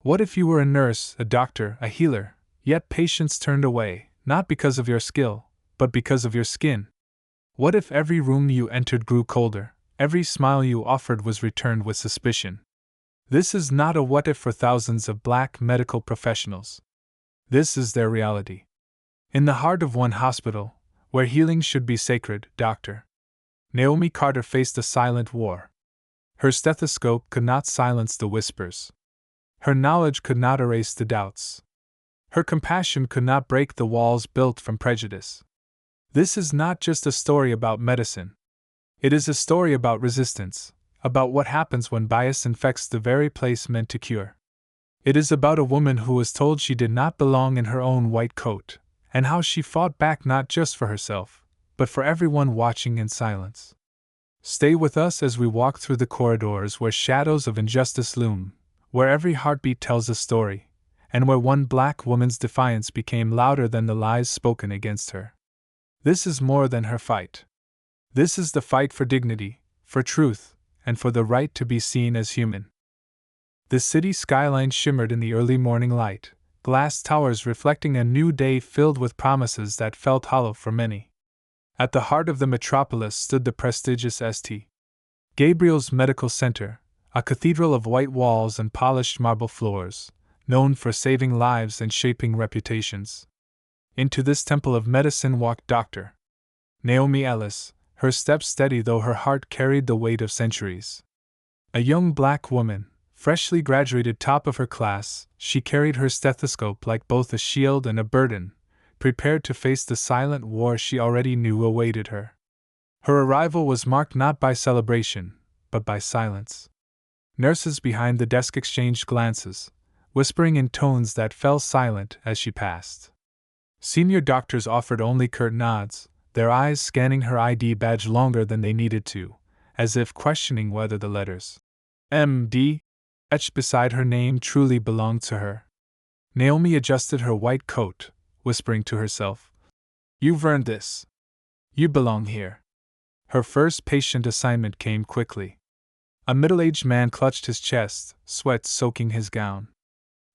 What if you were a nurse, a doctor, a healer, yet patients turned away, not because of your skill, but because of your skin? What if every room you entered grew colder, every smile you offered was returned with suspicion? This is not a what if for thousands of black medical professionals. This is their reality. In the heart of one hospital, where healing should be sacred, Dr. Naomi Carter faced a silent war. Her stethoscope could not silence the whispers. Her knowledge could not erase the doubts. Her compassion could not break the walls built from prejudice. This is not just a story about medicine. It is a story about resistance, about what happens when bias infects the very place meant to cure. It is about a woman who was told she did not belong in her own white coat, and how she fought back not just for herself, but for everyone watching in silence. Stay with us as we walk through the corridors where shadows of injustice loom, where every heartbeat tells a story, and where one black woman's defiance became louder than the lies spoken against her. This is more than her fight. This is the fight for dignity, for truth, and for the right to be seen as human. The city skyline shimmered in the early morning light, glass towers reflecting a new day filled with promises that felt hollow for many. At the heart of the metropolis stood the prestigious St. Gabriel's Medical Center, a cathedral of white walls and polished marble floors, known for saving lives and shaping reputations. Into this temple of medicine walked Dr. Naomi Ellis, her steps steady though her heart carried the weight of centuries. A young black woman, freshly graduated top of her class, she carried her stethoscope like both a shield and a burden, prepared to face the silent war she already knew awaited her. Her arrival was marked not by celebration, but by silence. Nurses behind the desk exchanged glances, whispering in tones that fell silent as she passed. Senior doctors offered only curt nods, their eyes scanning her ID badge longer than they needed to, as if questioning whether the letters M.D. etched beside her name truly belonged to her. Naomi adjusted her white coat, whispering to herself, "You've earned this. You belong here." Her first patient assignment came quickly. A middle-aged man clutched his chest, sweat soaking his gown.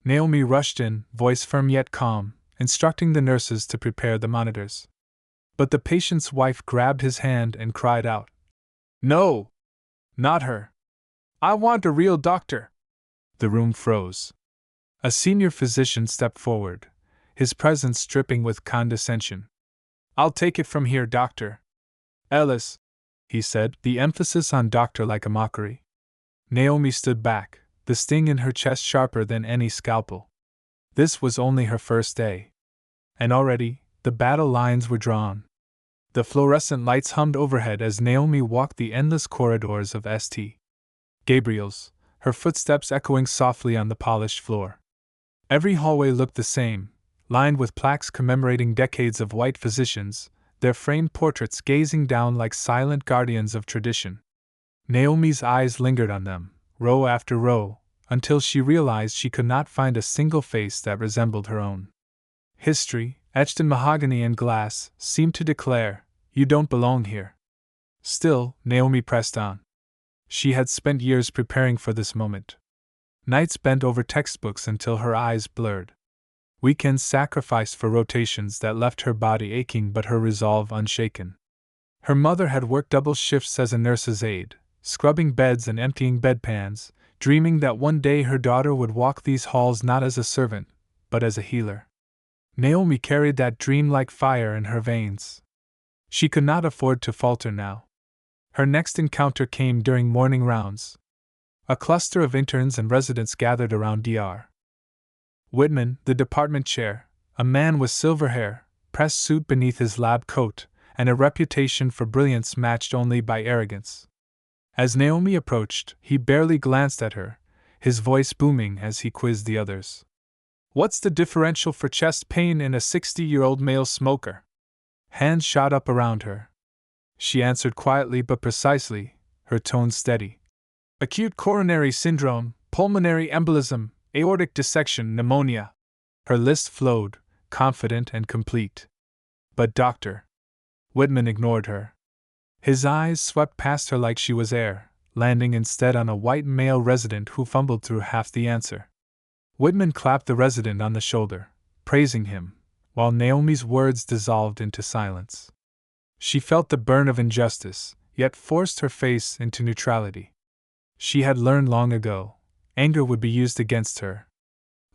Naomi rushed in, voice firm yet calm, instructing the nurses to prepare the monitors. But the patient's wife grabbed his hand and cried out, "No! Not her! I want a real doctor!" The room froze. A senior physician stepped forward, his presence dripping with condescension. "I'll take it from here, Dr. Ellis," he said, the emphasis on doctor like a mockery. Naomi stood back, the sting in her chest sharper than any scalpel. This was only her first day. And already, the battle lines were drawn. The fluorescent lights hummed overhead as Naomi walked the endless corridors of St. Gabriel's, her footsteps echoing softly on the polished floor. Every hallway looked the same, lined with plaques commemorating decades of white physicians, their framed portraits gazing down like silent guardians of tradition. Naomi's eyes lingered on them, row after row, until she realized she could not find a single face that resembled her own. History, etched in mahogany and glass, seemed to declare, "You don't belong here." Still, Naomi pressed on. She had spent years preparing for this moment. Nights bent over textbooks until her eyes blurred. Weekends sacrificed for rotations that left her body aching but her resolve unshaken. Her mother had worked double shifts as a nurse's aide, scrubbing beds and emptying bedpans, dreaming that one day her daughter would walk these halls not as a servant, but as a healer. Naomi carried that dream like fire in her veins. She could not afford to falter now. Her next encounter came during morning rounds. A cluster of interns and residents gathered around Dr. Whitman, the department chair, a man with silver hair, pressed suit beneath his lab coat, and a reputation for brilliance matched only by arrogance. As Naomi approached, he barely glanced at her, his voice booming as he quizzed the others. "What's the differential for chest pain in a 60-year-old male smoker?" Hands shot up around her. She answered quietly but precisely, her tone steady. "Acute coronary syndrome, pulmonary embolism, aortic dissection, pneumonia." Her list flowed, confident and complete. But Dr. Whitman ignored her. His eyes swept past her like she was air, landing instead on a white male resident who fumbled through half the answer. Whitman clapped the resident on the shoulder, praising him, while Naomi's words dissolved into silence. She felt the burn of injustice, yet forced her face into neutrality. She had learned long ago, anger would be used against her.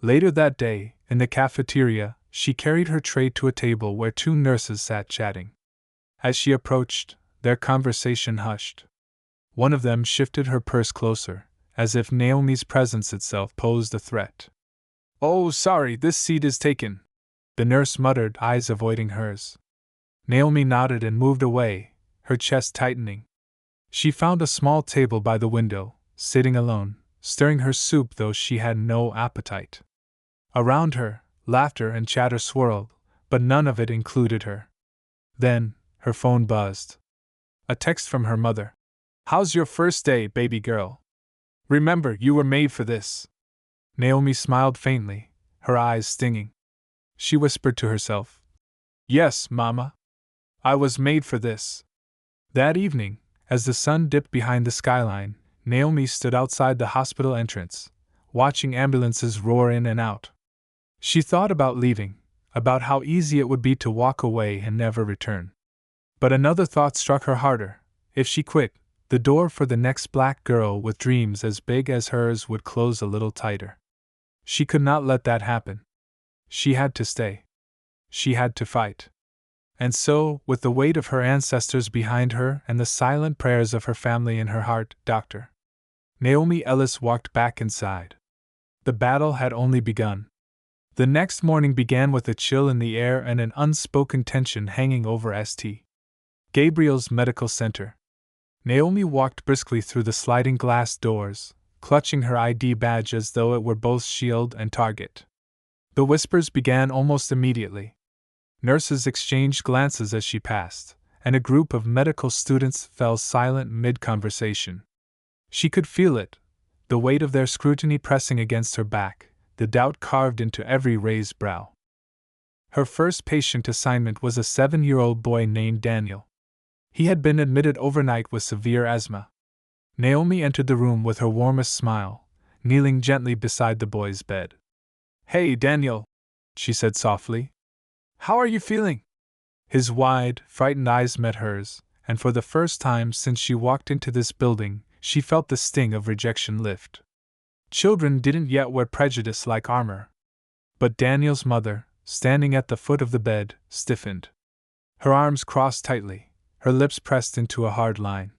Later that day, in the cafeteria, she carried her tray to a table where two nurses sat chatting. As she approached, their conversation hushed. One of them shifted her purse closer, as if Naomi's presence itself posed a threat. "Oh, sorry, this seat is taken," the nurse muttered, eyes avoiding hers. Naomi nodded and moved away, her chest tightening. She found a small table by the window, sitting alone, stirring her soup though she had no appetite. Around her, laughter and chatter swirled, but none of it included her. Then, her phone buzzed. A text from her mother. "How's your first day, baby girl? Remember, you were made for this." Naomi smiled faintly, her eyes stinging. She whispered to herself, "Yes, Mama. I was made for this." That evening, as the sun dipped behind the skyline, Naomi stood outside the hospital entrance, watching ambulances roar in and out. She thought about leaving, about how easy it would be to walk away and never return. But another thought struck her harder. If she quit, the door for the next black girl with dreams as big as hers would close a little tighter. She could not let that happen. She had to stay. She had to fight. And so, with the weight of her ancestors behind her and the silent prayers of her family in her heart, Dr. Naomi Ellis walked back inside. The battle had only begun. The next morning began with a chill in the air and an unspoken tension hanging over St. Gabriel's Medical Center. Naomi walked briskly through the sliding glass doors, clutching her ID badge as though it were both shield and target. The whispers began almost immediately. Nurses exchanged glances as she passed, and a group of medical students fell silent mid-conversation. She could feel it, the weight of their scrutiny pressing against her back, the doubt carved into every raised brow. Her first patient assignment was a 7-year-old boy named Daniel. He had been admitted overnight with severe asthma. Naomi entered the room with her warmest smile, kneeling gently beside the boy's bed. "Hey, Daniel," she said softly. "How are you feeling?" His wide, frightened eyes met hers, and for the first time since she walked into this building, she felt the sting of rejection lift. Children didn't yet wear prejudice like armor. But Daniel's mother, standing at the foot of the bed, stiffened. Her arms crossed tightly, her lips pressed into a hard line.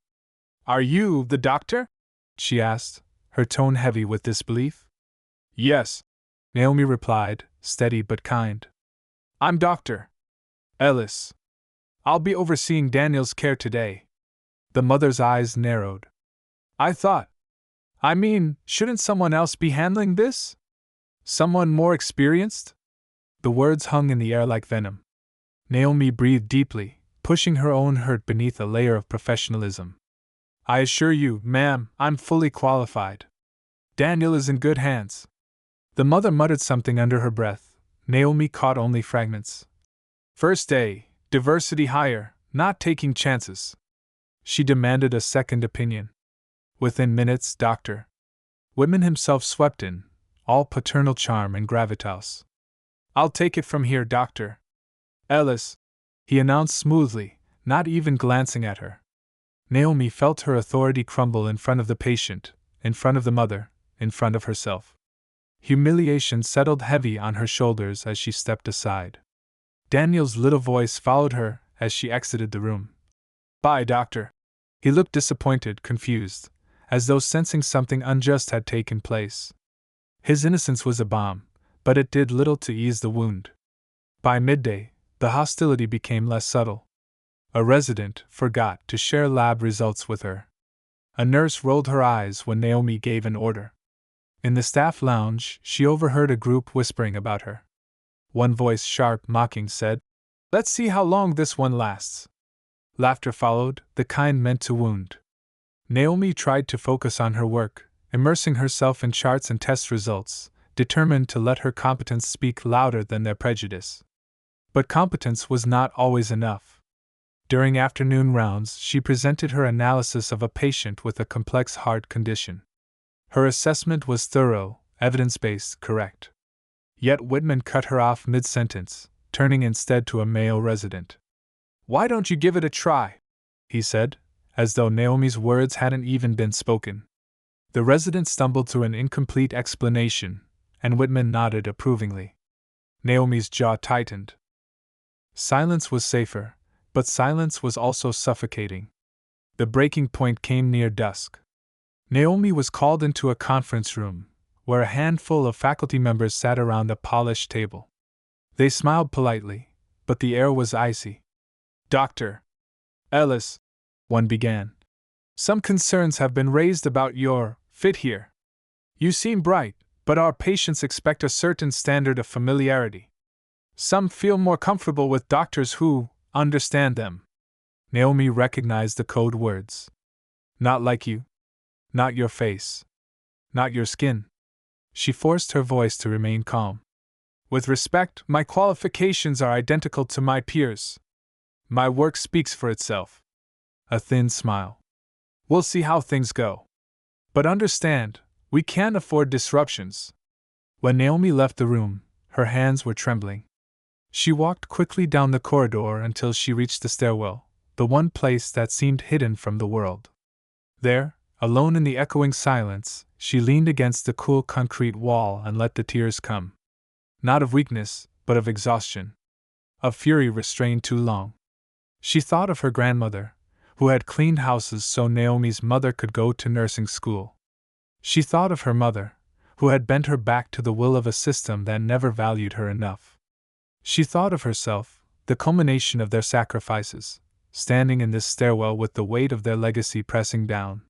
"Are you the doctor?" she asked, her tone heavy with disbelief. "Yes," Naomi replied, steady but kind. "I'm Dr. Ellis. I'll be overseeing Daniel's care today." The mother's eyes narrowed. Shouldn't someone else be handling this? Someone more experienced?" The words hung in the air like venom. Naomi breathed deeply, pushing her own hurt beneath a layer of professionalism. "I assure you, ma'am, I'm fully qualified. Daniel is in good hands." The mother muttered something under her breath. Naomi caught only fragments. "First day, diversity hire, not taking chances." She demanded a second opinion. Within minutes, Dr. Whitman himself swept in, all paternal charm and gravitas. "I'll take it from here, Dr. Ellis," he announced smoothly, not even glancing at her. Naomi felt her authority crumble in front of the patient, in front of the mother, in front of herself. Humiliation settled heavy on her shoulders as she stepped aside. Daniel's little voice followed her as she exited the room. "Bye, doctor." He looked disappointed, confused, as though sensing something unjust had taken place. His innocence was a balm, but it did little to ease the wound. By midday, the hostility became less subtle. A resident forgot to share lab results with her. A nurse rolled her eyes when Naomi gave an order. In the staff lounge, she overheard a group whispering about her. One voice, sharp, mocking, said, "Let's see how long this one lasts." Laughter followed, the kind meant to wound. Naomi tried to focus on her work, immersing herself in charts and test results, determined to let her competence speak louder than their prejudice. But competence was not always enough. During afternoon rounds, she presented her analysis of a patient with a complex heart condition. Her assessment was thorough, Evidence-based, correct. Yet Whitman cut her off mid-sentence, turning instead to a male resident. "Why don't you give it a try?" he said, as though Naomi's words hadn't even been spoken. The resident stumbled through an incomplete explanation, and Whitman nodded approvingly. Naomi's jaw tightened. Silence was safer, but silence was also suffocating. The breaking point came near dusk. Naomi was called into a conference room, where a handful of faculty members sat around a polished table. They smiled politely, but the air was icy. "Dr. Ellis," one began, "some concerns have been raised about your fit here. You seem bright, but our patients expect a certain standard of familiarity. Some feel more comfortable with doctors who understand them." Naomi recognized the code words. "Not like you. Not your face. Not your skin." She forced her voice to remain calm. "With respect, my qualifications are identical to my peers. My work speaks for itself." A thin smile. "We'll see how things go. But understand, we can't afford disruptions." When Naomi left the room, her hands were trembling. She walked quickly down the corridor until she reached the stairwell, the one place that seemed hidden from the world. There, alone in the echoing silence, she leaned against the cool concrete wall and let the tears come. Not of weakness, but of exhaustion. Of fury restrained too long. She thought of her grandmother, who had cleaned houses so Naomi's mother could go to nursing school. She thought of her mother, who had bent her back to the will of a system that never valued her enough. She thought of herself, the culmination of their sacrifices, standing in this stairwell with the weight of their legacy pressing down.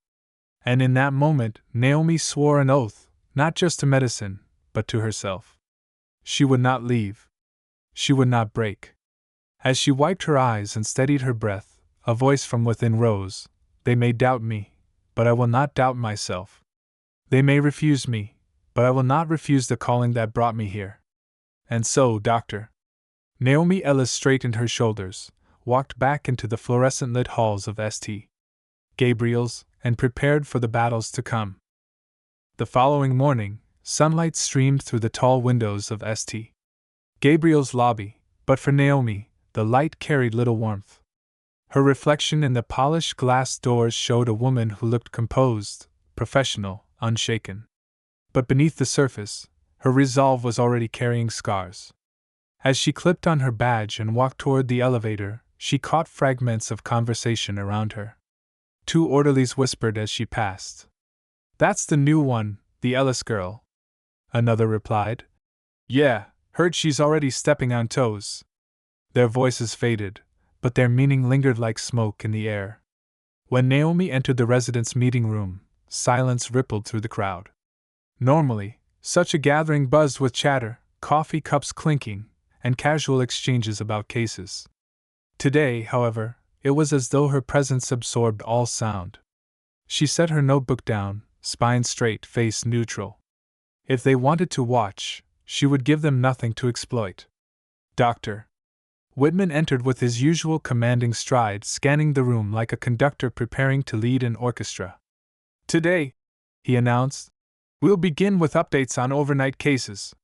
And in that moment, Naomi swore an oath, not just to medicine, but to herself. She would not leave. She would not break. As she wiped her eyes and steadied her breath, a voice from within rose. "They may doubt me, but I will not doubt myself. They may refuse me, but I will not refuse the calling that brought me here. And so, Doctor." Naomi Ellis straightened her shoulders, walked back into the fluorescent-lit halls of St. Gabriel's, and prepared for the battles to come. The following morning, sunlight streamed through the tall windows of St. Gabriel's lobby, but for Naomi, the light carried little warmth. Her reflection in the polished glass doors showed a woman who looked composed, professional, unshaken. But beneath the surface, her resolve was already carrying scars. As she clipped on her badge and walked toward the elevator, she caught fragments of conversation around her. Two orderlies whispered as she passed. "That's the new one, the Ellis girl." Another replied. "Yeah, heard she's already stepping on toes." Their voices faded, but their meaning lingered like smoke in the air. When Naomi entered the residence meeting room, silence rippled through the crowd. Normally, such a gathering buzzed with chatter, coffee cups clinking, and casual exchanges about cases. Today, however, it was as though her presence absorbed all sound. She set her notebook down, spine straight, face neutral. If they wanted to watch, she would give them nothing to exploit. "Doctor." Whitman entered with his usual commanding stride, scanning the room like a conductor preparing to lead an orchestra. "Today," he announced, "we'll begin with updates on overnight cases."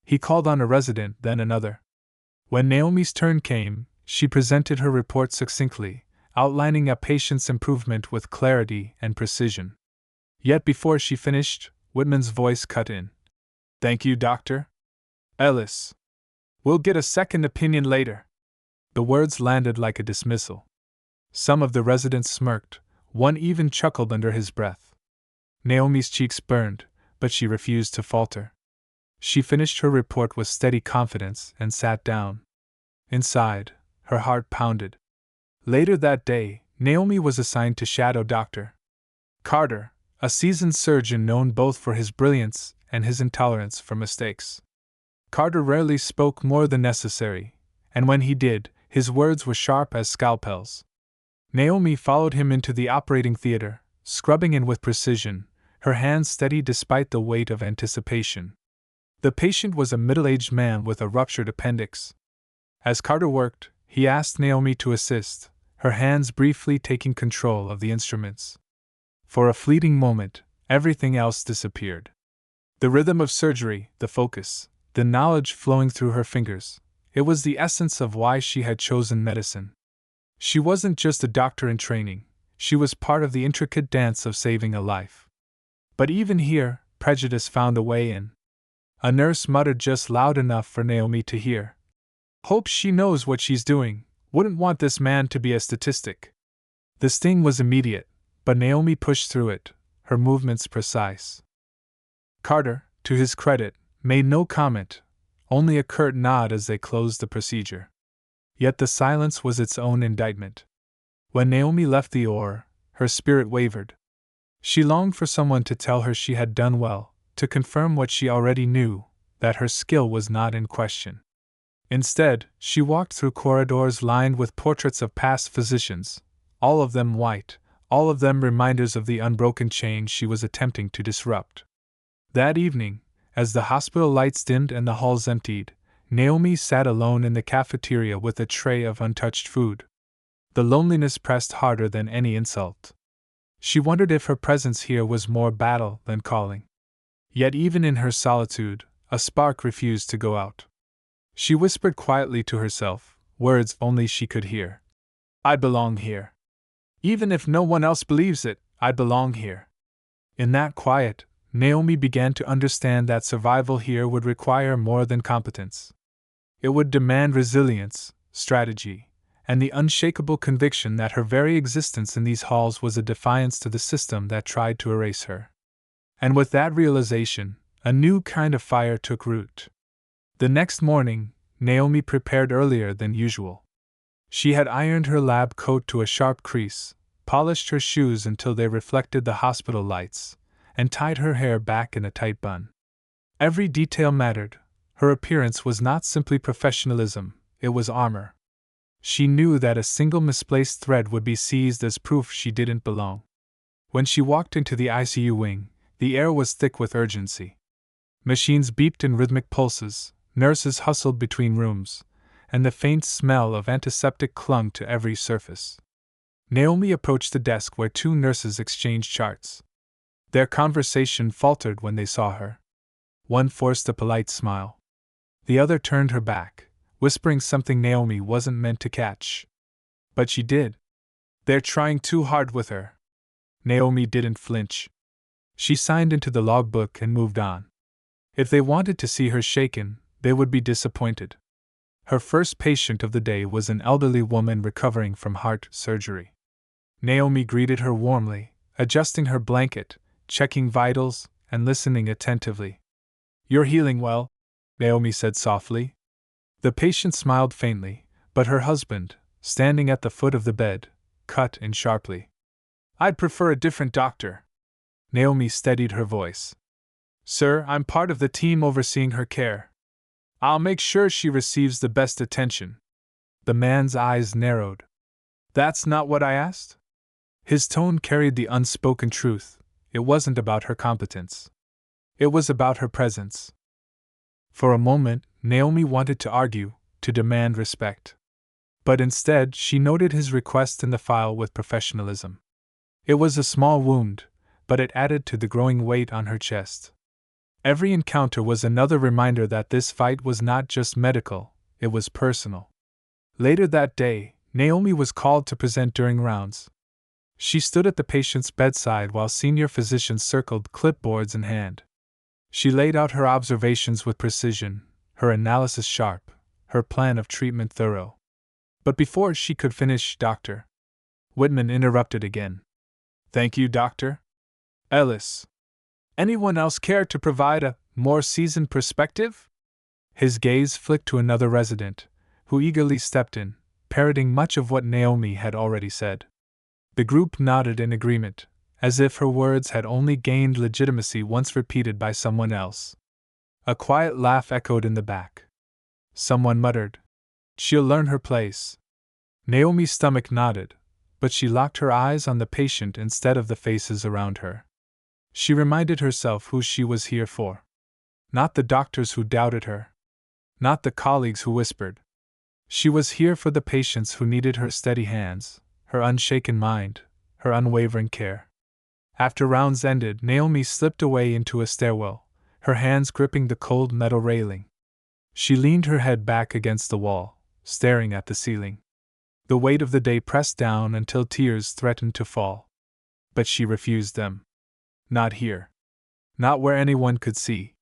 He called on a resident, then another. When Naomi's turn came, she presented her report succinctly, outlining a patient's improvement with clarity and precision. Yet before she finished, Whitman's voice cut in. "Thank you, Dr. Ellis. We'll get a second opinion later." The words landed like a dismissal. Some of the residents smirked, one even chuckled under his breath. Naomi's cheeks burned, but she refused to falter. She finished her report with steady confidence and sat down. Inside, her heart pounded. Later that day, Naomi was assigned to shadow Dr. Carter, a seasoned surgeon known both for his brilliance and his intolerance for mistakes. Carter rarely spoke more than necessary, and when he did, his words were sharp as scalpels. Naomi followed him into the operating theater, scrubbing in with precision, her hands steady despite the weight of anticipation. The patient was a middle-aged man with a ruptured appendix. As Carter worked, he asked Naomi to assist, her hands briefly taking control of the instruments. For a fleeting moment, everything else disappeared. The rhythm of surgery, the focus, the knowledge flowing through her fingers. It was the essence of why she had chosen medicine. She wasn't just a doctor in training, she was part of the intricate dance of saving a life. But even here, prejudice found a way in. A nurse muttered just loud enough for Naomi to hear. Hope she knows what she's doing, wouldn't want this man to be a statistic. The sting was immediate, but Naomi pushed through it, her movements precise. Carter, to his credit, made no comment, only a curt nod as they closed the procedure. Yet the silence was its own indictment. When Naomi left the OR, her spirit wavered. She longed for someone to tell her she had done well, to confirm what she already knew, that her skill was not in question. Instead, she walked through corridors lined with portraits of past physicians, all of them white, all of them reminders of the unbroken chain she was attempting to disrupt. That evening, as the hospital lights dimmed and the halls emptied, Naomi sat alone in the cafeteria with a tray of untouched food. The loneliness pressed harder than any insult. She wondered if her presence here was more battle than calling. Yet even in her solitude, a spark refused to go out. She whispered quietly to herself, words only she could hear. I belong here. Even if no one else believes it, I belong here. In that quiet, Naomi began to understand that survival here would require more than competence. It would demand resilience, strategy, and the unshakable conviction that her very existence in these halls was a defiance to the system that tried to erase her. And with that realization, a new kind of fire took root. The next morning, Naomi prepared earlier than usual. She had ironed her lab coat to a sharp crease, polished her shoes until they reflected the hospital lights, and tied her hair back in a tight bun. Every detail mattered. Her appearance was not simply professionalism, it was armor. She knew that a single misplaced thread would be seized as proof she didn't belong. When she walked into the ICU wing, the air was thick with urgency. Machines beeped in rhythmic pulses, nurses hustled between rooms, and the faint smell of antiseptic clung to every surface. Naomi approached the desk where two nurses exchanged charts. Their conversation faltered when they saw her. One forced a polite smile. The other turned her back, whispering something Naomi wasn't meant to catch. But she did. They're trying too hard with her. Naomi didn't flinch. She signed into the logbook and moved on. If they wanted to see her shaken, they would be disappointed. Her first patient of the day was an elderly woman recovering from heart surgery. Naomi greeted her warmly, adjusting her blanket, checking vitals, and listening attentively. You're healing well, Naomi said softly. The patient smiled faintly, but her husband, standing at the foot of the bed, cut in sharply. I'd prefer a different doctor. Naomi steadied her voice. Sir, I'm part of the team overseeing her care. I'll make sure she receives the best attention. The man's eyes narrowed. That's not what I asked? His tone carried the unspoken truth. It wasn't about her competence. It was about her presence. For a moment, Naomi wanted to argue, to demand respect. But instead, she noted his request in the file with professionalism. It was a small wound, but it added to the growing weight on her chest. Every encounter was another reminder that this fight was not just medical, it was personal. Later that day, Naomi was called to present during rounds. She stood at the patient's bedside while senior physicians circled, clipboards in hand. She laid out her observations with precision, her analysis sharp, her plan of treatment thorough. But before she could finish, Dr. Whitman interrupted again. Thank you, Dr. Ellis. Anyone else care to provide a more seasoned perspective? His gaze flicked to another resident, who eagerly stepped in, parroting much of what Naomi had already said. The group nodded in agreement, as if her words had only gained legitimacy once repeated by someone else. A quiet laugh echoed in the back. Someone muttered, "She'll learn her place." Naomi's stomach nodded, but she locked her eyes on the patient instead of the faces around her. She reminded herself who she was here for. Not the doctors who doubted her. Not the colleagues who whispered. She was here for the patients who needed her steady hands, her unshaken mind, her unwavering care. After rounds ended, Naomi slipped away into a stairwell, her hands gripping the cold metal railing. She leaned her head back against the wall, staring at the ceiling. The weight of the day pressed down until tears threatened to fall. But she refused them. Not here. Not where anyone could see.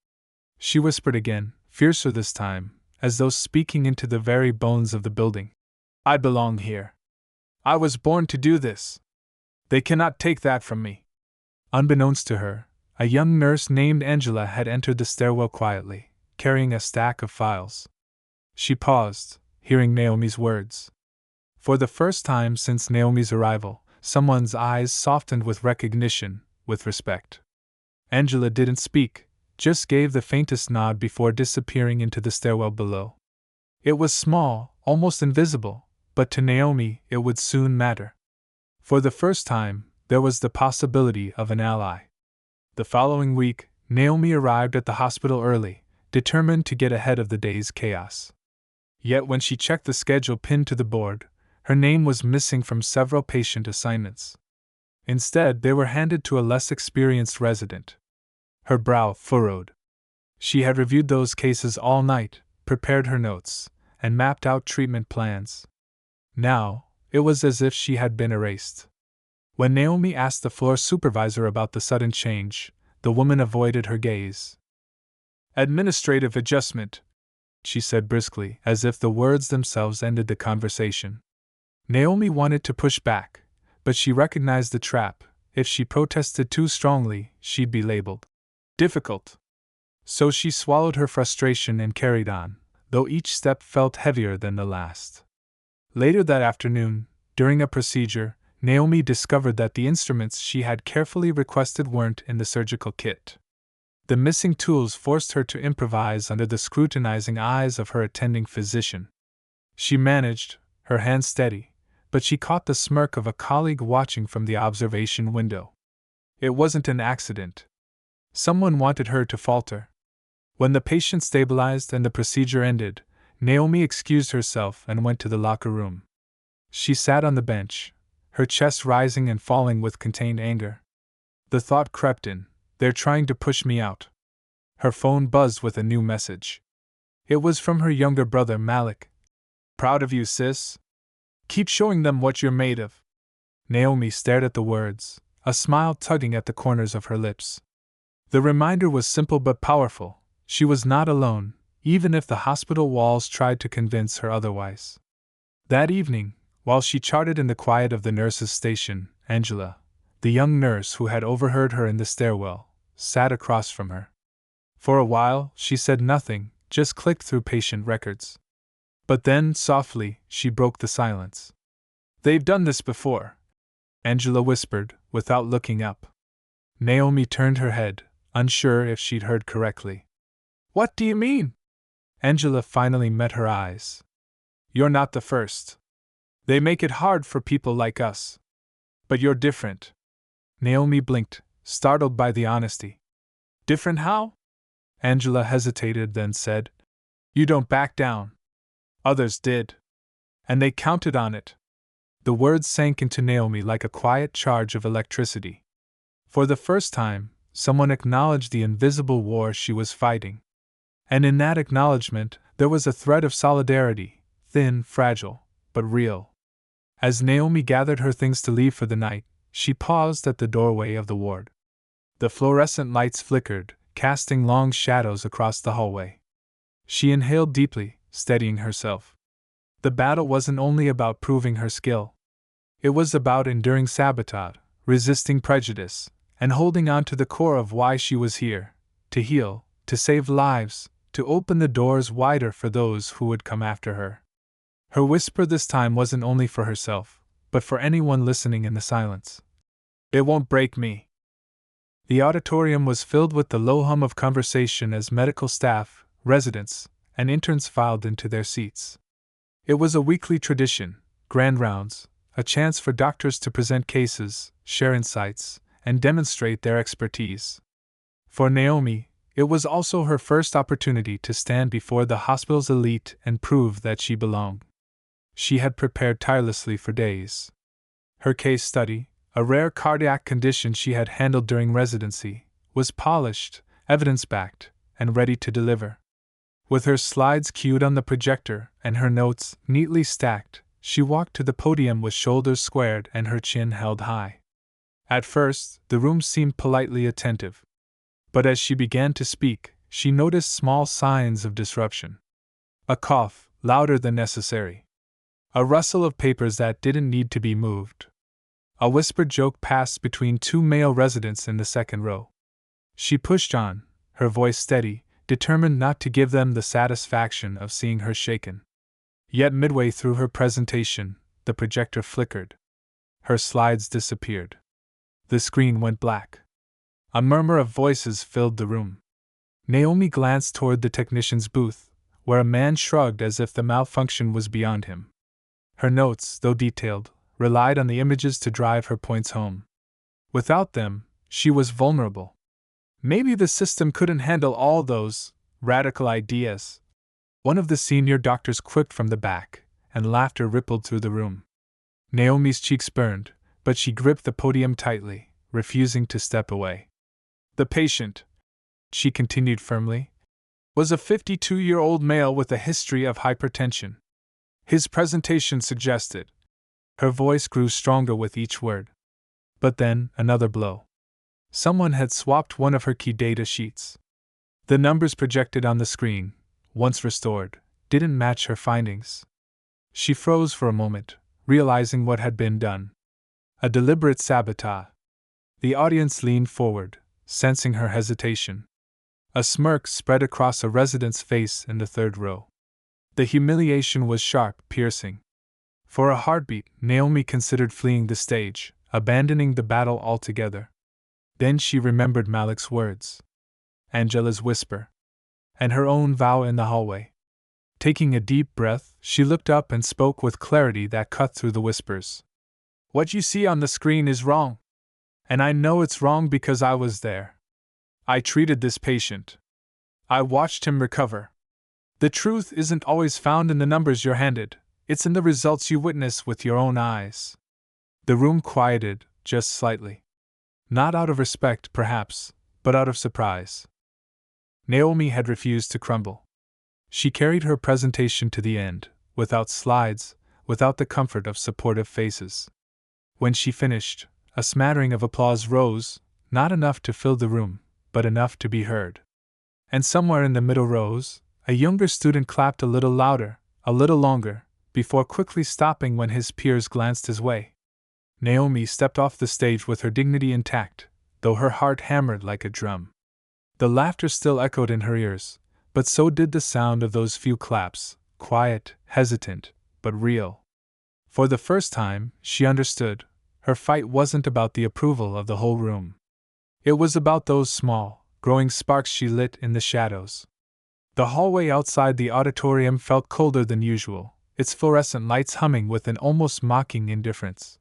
She whispered again, fiercer this time, as though speaking into the very bones of the building. I belong here. I was born to do this. They cannot take that from me. Unbeknownst to her, a young nurse named Angela had entered the stairwell quietly, carrying a stack of files. She paused, hearing Naomi's words. For the first time since Naomi's arrival, someone's eyes softened with recognition, with respect. Angela didn't speak, just gave the faintest nod before disappearing into the stairwell below. It was small, almost invisible, but to Naomi it would soon matter. For the first time, there was the possibility of an ally. The following week, Naomi arrived at the hospital early, determined to get ahead of the day's chaos. Yet when she checked the schedule pinned to the board, her name was missing from several patient assignments. Instead, they were handed to a less experienced resident. Her brow furrowed. She had reviewed those cases all night, prepared her notes, and mapped out treatment plans. Now, it was as if she had been erased. When Naomi asked the floor supervisor about the sudden change, the woman avoided her gaze. Administrative adjustment, she said briskly, as if the words themselves ended the conversation. Naomi wanted to push back, but she recognized the trap. If she protested too strongly, she'd be labeled difficult. So she swallowed her frustration and carried on, though each step felt heavier than the last. Later that afternoon, during a procedure, Naomi discovered that the instruments she had carefully requested weren't in the surgical kit. The missing tools forced her to improvise under the scrutinizing eyes of her attending physician. She managed, her hands steady, but she caught the smirk of a colleague watching from the observation window. It wasn't an accident. Someone wanted her to falter. When the patient stabilized and the procedure ended, Naomi excused herself and went to the locker room. She sat on the bench, her chest rising and falling with contained anger. The thought crept in, they're trying to push me out. Her phone buzzed with a new message. It was from her younger brother Malik. Proud of you, sis. Keep showing them what you're made of. Naomi stared at the words, a smile tugging at the corners of her lips. The reminder was simple but powerful. She was not alone, even if the hospital walls tried to convince her otherwise. That evening, while she charted in the quiet of the nurse's station, Angela, the young nurse who had overheard her in the stairwell, sat across from her. For a while, she said nothing, just clicked through patient records. But then, softly, she broke the silence. They've done this before, Angela whispered, without looking up. Naomi turned her head, unsure if she'd heard correctly. What do you mean? Angela finally met her eyes. You're not the first. They make it hard for people like us. But you're different. Naomi blinked, startled by the honesty. Different how? Angela hesitated, then said, You don't back down. Others did. And they counted on it. The words sank into Naomi like a quiet charge of electricity. For the first time, someone acknowledged the invisible war she was fighting. And in that acknowledgement, there was a thread of solidarity, thin, fragile, but real. As Naomi gathered her things to leave for the night, she paused at the doorway of the ward. The fluorescent lights flickered, casting long shadows across the hallway. She inhaled deeply, steadying herself. The battle wasn't only about proving her skill. It was about enduring sabotage, resisting prejudice, and holding on to the core of why she was here, to heal, to save lives, to open the doors wider for those who would come after her. Her whisper this time wasn't only for herself, but for anyone listening in the silence. It won't break me. The auditorium was filled with the low hum of conversation as medical staff, residents, and interns filed into their seats. It was a weekly tradition, grand rounds, a chance for doctors to present cases, share insights, and demonstrate their expertise. For Naomi, it was also her first opportunity to stand before the hospital's elite and prove that she belonged. She had prepared tirelessly for days. Her case study, a rare cardiac condition she had handled during residency, was polished, evidence-backed, and ready to deliver. With her slides cued on the projector and her notes neatly stacked, she walked to the podium with shoulders squared and her chin held high. At first, the room seemed politely attentive. But as she began to speak, she noticed small signs of disruption. A cough, louder than necessary. A rustle of papers that didn't need to be moved. A whispered joke passed between two male residents in the second row. She pushed on, her voice steady, determined not to give them the satisfaction of seeing her shaken. Yet midway through her presentation, the projector flickered. Her slides disappeared. The screen went black. A murmur of voices filled the room. Naomi glanced toward the technician's booth, where a man shrugged as if the malfunction was beyond him. Her notes, though detailed, relied on the images to drive her points home. Without them, she was vulnerable. Maybe the system couldn't handle all those radical ideas. One of the senior doctors quipped from the back, and laughter rippled through the room. Naomi's cheeks burned, but she gripped the podium tightly, refusing to step away. The patient, she continued firmly, was a 52-year-old male with a history of hypertension. His presentation suggested. Her voice grew stronger with each word. But then, another blow. Someone had swapped one of her key data sheets. The numbers projected on the screen, once restored, didn't match her findings. She froze for a moment, realizing what had been done. A deliberate sabotage. The audience leaned forward, sensing her hesitation. A smirk spread across a resident's face in the third row. The humiliation was sharp, piercing. For a heartbeat, Naomi considered fleeing the stage, abandoning the battle altogether. Then she remembered Malik's words, Angela's whisper, and her own vow in the hallway. Taking a deep breath, she looked up and spoke with clarity that cut through the whispers. What you see on the screen is wrong. And I know it's wrong because I was there. I treated this patient. I watched him recover. The truth isn't always found in the numbers you're handed, it's in the results you witness with your own eyes. The room quieted, just slightly. Not out of respect, perhaps, but out of surprise. Naomi had refused to crumble. She carried her presentation to the end, without slides, without the comfort of supportive faces. When she finished, a smattering of applause rose, not enough to fill the room, but enough to be heard. And somewhere in the middle rows, a younger student clapped a little louder, a little longer, before quickly stopping when his peers glanced his way. Naomi stepped off the stage with her dignity intact, though her heart hammered like a drum. The laughter still echoed in her ears, but so did the sound of those few claps, quiet, hesitant, but real. For the first time, she understood, her fight wasn't about the approval of the whole room. It was about those small, growing sparks she lit in the shadows. The hallway outside the auditorium felt colder than usual, its fluorescent lights humming with an almost mocking indifference.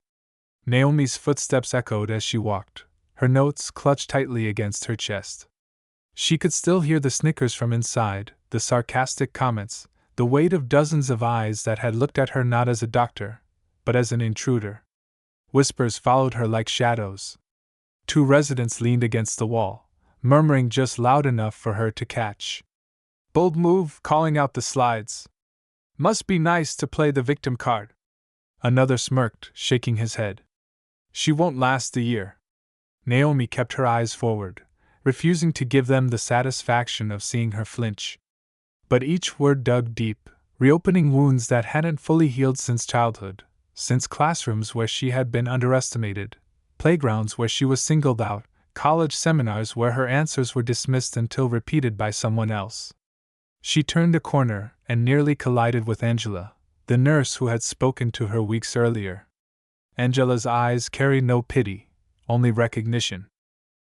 Naomi's footsteps echoed as she walked, her notes clutched tightly against her chest. She could still hear the snickers from inside, the sarcastic comments, the weight of dozens of eyes that had looked at her not as a doctor, but as an intruder. Whispers followed her like shadows. Two residents leaned against the wall, murmuring just loud enough for her to catch. Bold move, calling out the slides. Must be nice to play the victim card. Another smirked, shaking his head. She won't last the year. Naomi kept her eyes forward, refusing to give them the satisfaction of seeing her flinch. But each word dug deep, reopening wounds that hadn't fully healed since childhood, since classrooms where she had been underestimated, playgrounds where she was singled out, college seminars where her answers were dismissed until repeated by someone else. She turned a corner and nearly collided with Angela, the nurse who had spoken to her weeks earlier. Angela's eyes carried no pity, only recognition.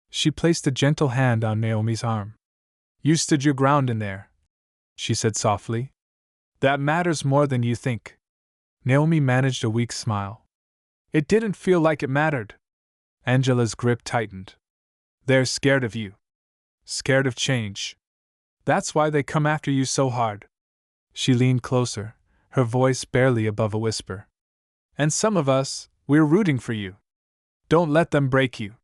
She placed a gentle hand on Naomi's arm. You stood your ground in there, she said softly. That matters more than you think. Naomi managed a weak smile. It didn't feel like it mattered. Angela's grip tightened. They're scared of you. Scared of change. That's why they come after you so hard. She leaned closer, her voice barely above a whisper. And some of us, we're rooting for you. Don't let them break you.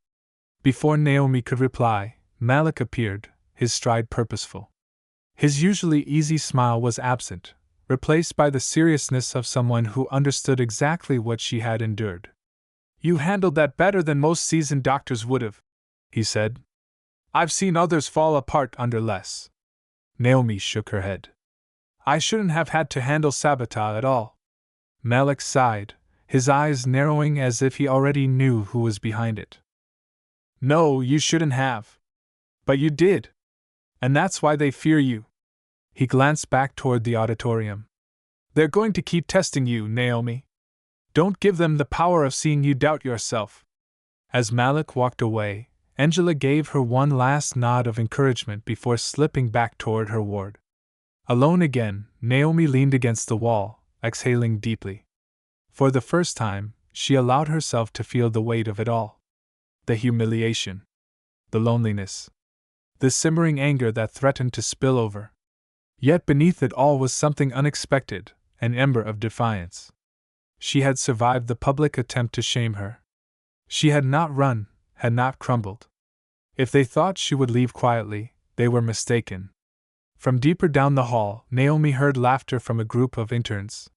Before Naomi could reply, Malik appeared, his stride purposeful. His usually easy smile was absent, replaced by the seriousness of someone who understood exactly what she had endured. "You handled that better than most seasoned doctors would have," he said. "I've seen others fall apart under less." Naomi shook her head. "I shouldn't have had to handle sabotage at all." Malik sighed, his eyes narrowing as if he already knew who was behind it. "No, you shouldn't have. But you did. And that's why they fear you." He glanced back toward the auditorium. "They're going to keep testing you, Naomi. Don't give them the power of seeing you doubt yourself." As Malik walked away, Angela gave her one last nod of encouragement before slipping back toward her ward. Alone again, Naomi leaned against the wall, exhaling deeply. For the first time, she allowed herself to feel the weight of it all. The humiliation. The loneliness. The simmering anger that threatened to spill over. Yet beneath it all was something unexpected, an ember of defiance. She had survived the public attempt to shame her. She had not run, had not crumbled. If they thought she would leave quietly, they were mistaken. From deeper down the hall, Naomi heard laughter from a group of interns.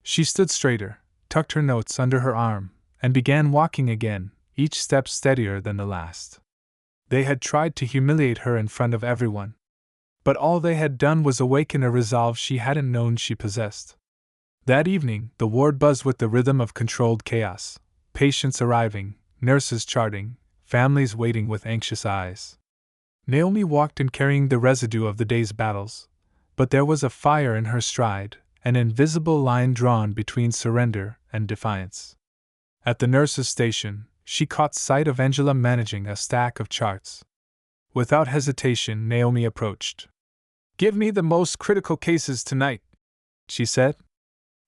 She stood straighter, tucked her notes under her arm, and began walking again, each step steadier than the last. They had tried to humiliate her in front of everyone. But all they had done was awaken a resolve she hadn't known she possessed. That evening, the ward buzzed with the rhythm of controlled chaos. Patients arriving, nurses charting, families waiting with anxious eyes. Naomi walked in carrying the residue of the day's battles, but there was a fire in her stride, an invisible line drawn between surrender and defiance. At the nurse's station, she caught sight of Angela managing a stack of charts. Without hesitation, Naomi approached. "Give me the most critical cases tonight," she said.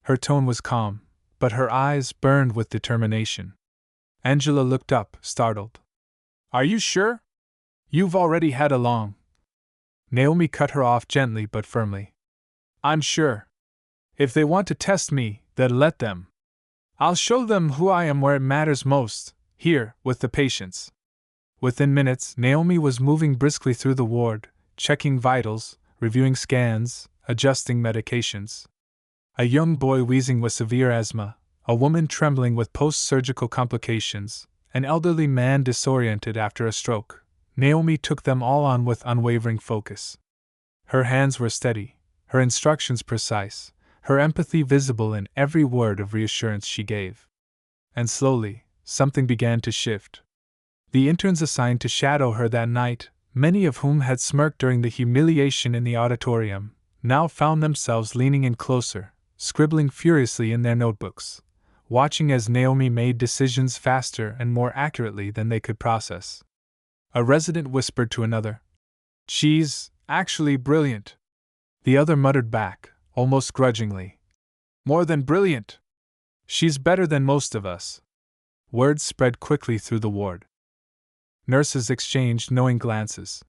Her tone was calm, but her eyes burned with determination. Angela looked up, startled. "Are you sure? You've already had a long—" Naomi cut her off gently but firmly. "I'm sure. If they want to test me, then let them. I'll show them who I am where it matters most, here, with the patients." Within minutes, Naomi was moving briskly through the ward, checking vitals, reviewing scans, adjusting medications. A young boy wheezing with severe asthma, a woman trembling with post-surgical complications, an elderly man disoriented after a stroke. Naomi took them all on with unwavering focus. Her hands were steady, her instructions precise, her empathy visible in every word of reassurance she gave. And slowly, something began to shift. The interns assigned to shadow her that night, many of whom had smirked during the humiliation in the auditorium, now found themselves leaning in closer, scribbling furiously in their notebooks, watching as Naomi made decisions faster and more accurately than they could process. A resident whispered to another, "She's actually brilliant." The other muttered back, almost grudgingly, "More than brilliant. She's better than most of us." Words spread quickly through the ward. Nurses exchanged knowing glances.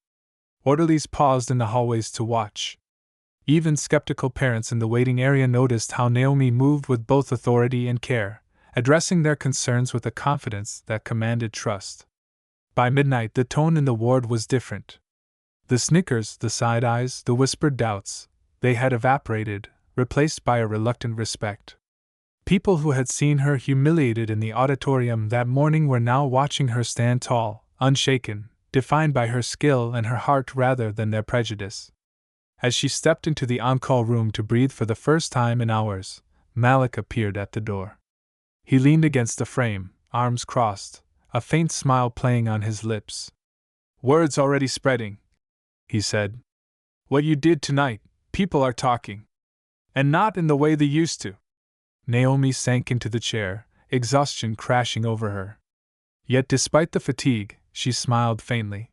Orderlies paused in the hallways to watch. Even skeptical parents in the waiting area noticed how Naomi moved with both authority and care, addressing their concerns with a confidence that commanded trust. By midnight, the tone in the ward was different. The snickers, the side eyes, the whispered doubts, they had evaporated, replaced by a reluctant respect. People who had seen her humiliated in the auditorium that morning were now watching her stand tall, unshaken, defined by her skill and her heart rather than their prejudice. As she stepped into the on-call room to breathe for the first time in hours, Malik appeared at the door. He leaned against the frame, arms crossed, a faint smile playing on his lips. "Word's already spreading," he said. "What you did tonight, people are talking. And not in the way they used to." Naomi sank into the chair, exhaustion crashing over her. Yet despite the fatigue, she smiled faintly.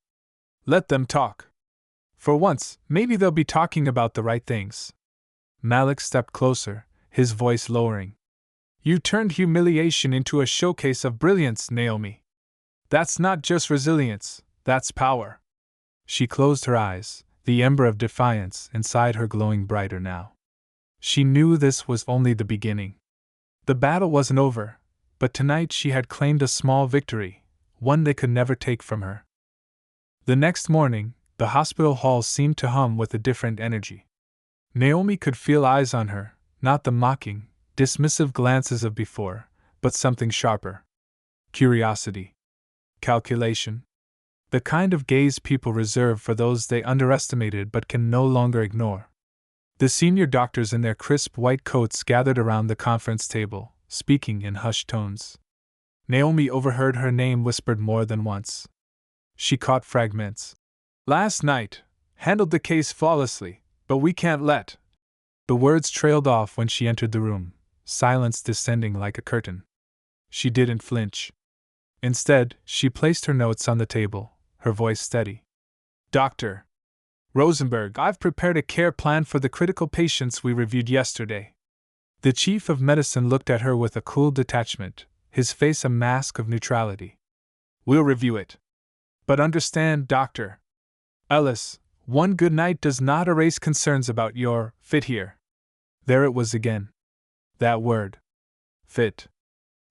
"Let them talk. For once, maybe they'll be talking about the right things." Malik stepped closer, his voice lowering. "You turned humiliation into a showcase of brilliance, Naomi. That's not just resilience, that's power." She closed her eyes, the ember of defiance inside her glowing brighter now. She knew this was only the beginning. The battle wasn't over, but tonight she had claimed a small victory, one they could never take from her. The next morning, The hospital hall seemed to hum with a different energy. Naomi could feel eyes on her, not the mocking, dismissive glances of before, but something sharper. Curiosity. Calculation. The kind of gaze people reserve for those they underestimated but can no longer ignore. The senior doctors in their crisp white coats gathered around the conference table, speaking in hushed tones. Naomi overheard her name whispered more than once. She caught fragments. "Last night, handled the case flawlessly, but we can't let." The words trailed off when she entered the room, silence descending like a curtain. She didn't flinch. Instead, she placed her notes on the table, her voice steady. "Dr. Rosenberg, I've prepared a care plan for the critical patients we reviewed yesterday." The chief of medicine looked at her with a cool detachment, his face a mask of neutrality. "We'll review it. But understand, Dr. Ellis, one good night does not erase concerns about your fit here." There it was again. That word. Fit.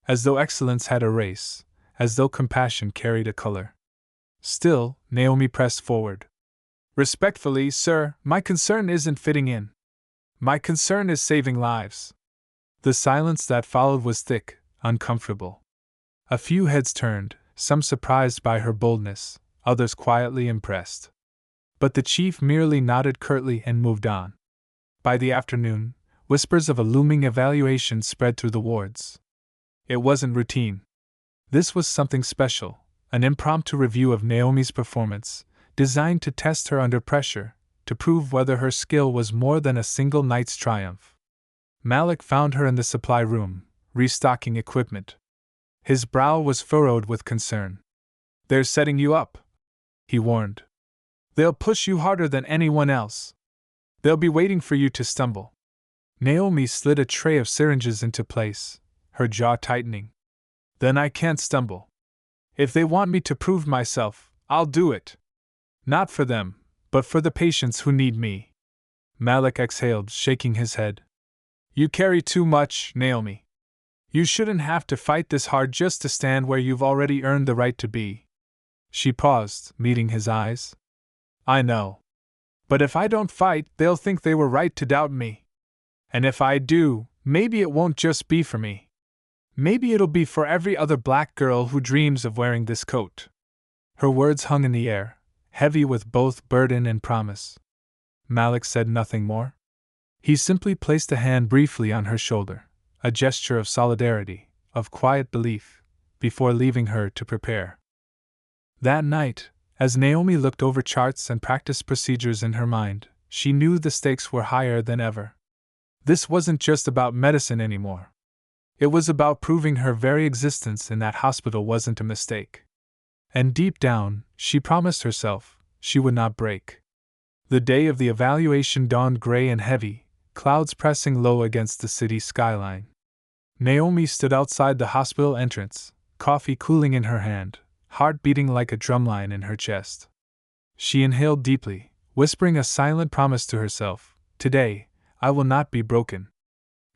As though excellence had a race, as though compassion carried a color. Still, Naomi pressed forward. "Respectfully, sir, my concern isn't fitting in. My concern is saving lives." The silence that followed was thick, uncomfortable. A few heads turned, some surprised by her boldness, others quietly impressed. But the chief merely nodded curtly and moved on. By the afternoon, whispers of a looming evaluation spread through the wards. It wasn't routine. This was something special, an impromptu review of Naomi's performance, designed to test her under pressure, to prove whether her skill was more than a single night's triumph. Malik found her in the supply room, restocking equipment. His brow was furrowed with concern. "They're setting you up," he warned. "They'll push you harder than anyone else. They'll be waiting for you to stumble." Naomi slid a tray of syringes into place, her jaw tightening. "Then I can't stumble. If they want me to prove myself, I'll do it. Not for them, but for the patients who need me." Malik exhaled, shaking his head. "You carry too much, Naomi. You shouldn't have to fight this hard just to stand where you've already earned the right to be." She paused, meeting his eyes. "I know. But if I don't fight, they'll think they were right to doubt me. And if I do, maybe it won't just be for me. Maybe it'll be for every other black girl who dreams of wearing this coat." Her words hung in the air, heavy with both burden and promise. Malik said nothing more. He simply placed a hand briefly on her shoulder, a gesture of solidarity, of quiet belief, before leaving her to prepare. That night, as Naomi looked over charts and practiced procedures in her mind, she knew the stakes were higher than ever. This wasn't just about medicine anymore. It was about proving her very existence in that hospital wasn't a mistake. And deep down, she promised herself, she would not break. The day of the evaluation dawned gray and heavy, clouds pressing low against the city skyline. Naomi stood outside the hospital entrance, coffee cooling in her hand, heart beating like a drumline in her chest. She inhaled deeply, whispering a silent promise to herself, "Today, I will not be broken."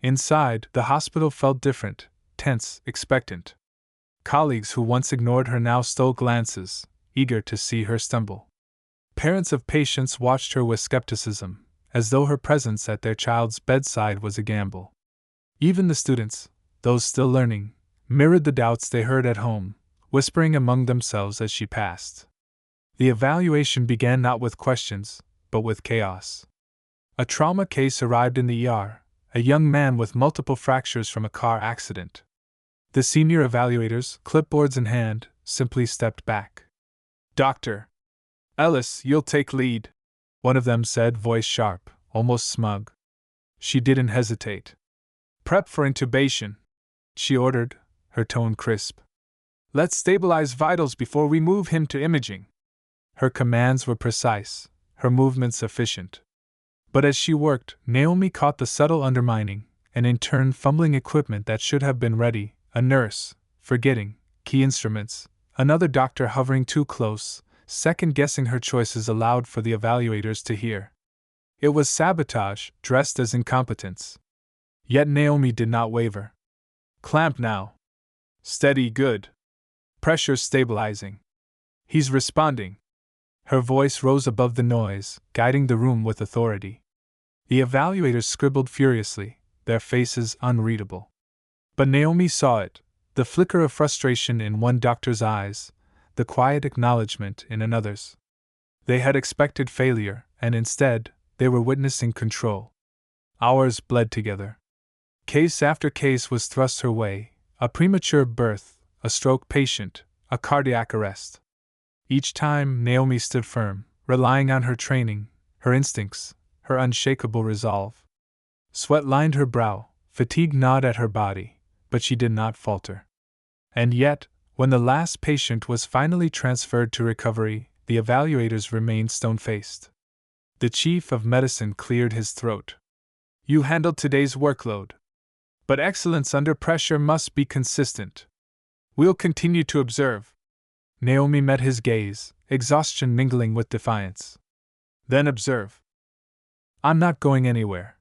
Inside, the hospital felt different, tense, expectant. Colleagues who once ignored her now stole glances, eager to see her stumble. Parents of patients watched her with skepticism, as though her presence at their child's bedside was a gamble. Even the students, those still learning, mirrored the doubts they heard at home, whispering among themselves as she passed. The evaluation began not with questions, but with chaos. A trauma case arrived in the ER, a young man with multiple fractures from a car accident. The senior evaluators, clipboards in hand, simply stepped back. "Dr. Ellis, you'll take lead," one of them said, voice sharp, almost smug. She didn't hesitate. "Prep for intubation," she ordered, her tone crisp. "Let's stabilize vitals before we move him to imaging." Her commands were precise, her movements efficient. But as she worked, Naomi caught the subtle undermining, and in turn fumbling equipment that should have been ready, a nurse, forgetting, key instruments, another doctor hovering too close, second-guessing her choices aloud for the evaluators to hear. It was sabotage, dressed as incompetence. Yet Naomi did not waver. "Clamp now. Steady, good. Pressure stabilizing. He's responding." Her voice rose above the noise, guiding the room with authority. The evaluators scribbled furiously, their faces unreadable. But Naomi saw it, the flicker of frustration in one doctor's eyes, the quiet acknowledgement in another's. They had expected failure, and instead, they were witnessing control. Hours bled together. Case after case was thrust her way: a premature birth, a stroke patient, a cardiac arrest. Each time, Naomi stood firm, relying on her training, her instincts, her unshakable resolve. Sweat lined her brow, fatigue gnawed at her body, but she did not falter. And yet, when the last patient was finally transferred to recovery, the evaluators remained stone-faced. The chief of medicine cleared his throat. "You handled today's workload. But excellence under pressure must be consistent. We'll continue to observe." Naomi met his gaze, exhaustion mingling with defiance. "Then observe. I'm not going anywhere."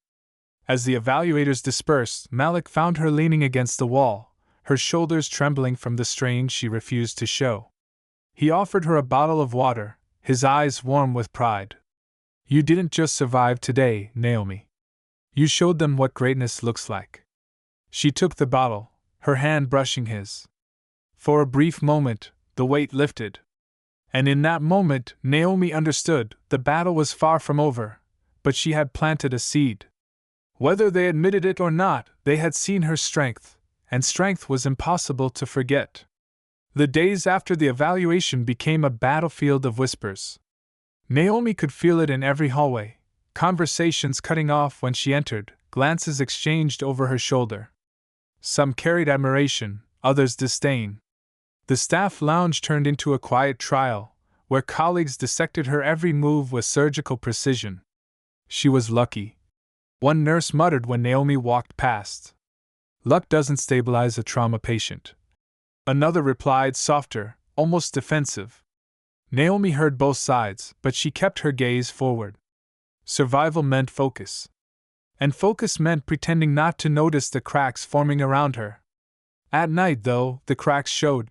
As the evaluators dispersed, Malik found her leaning against the wall, her shoulders trembling from the strain she refused to show. He offered her a bottle of water, his eyes warm with pride. "You didn't just survive today, Naomi. You showed them what greatness looks like." She took the bottle, her hand brushing his. For a brief moment, the weight lifted. And in that moment, Naomi understood the battle was far from over, but she had planted a seed. Whether they admitted it or not, they had seen her strength, and strength was impossible to forget. The days after the evaluation became a battlefield of whispers. Naomi could feel it in every hallway, conversations cutting off when she entered, glances exchanged over her shoulder. Some carried admiration, others disdain. The staff lounge turned into a quiet trial, where colleagues dissected her every move with surgical precision. She was lucky. One nurse muttered when Naomi walked past. "Luck doesn't stabilize a trauma patient." Another replied, softer, almost defensive. Naomi heard both sides, but she kept her gaze forward. Survival meant focus. And focus meant pretending not to notice the cracks forming around her. At night, though, the cracks showed.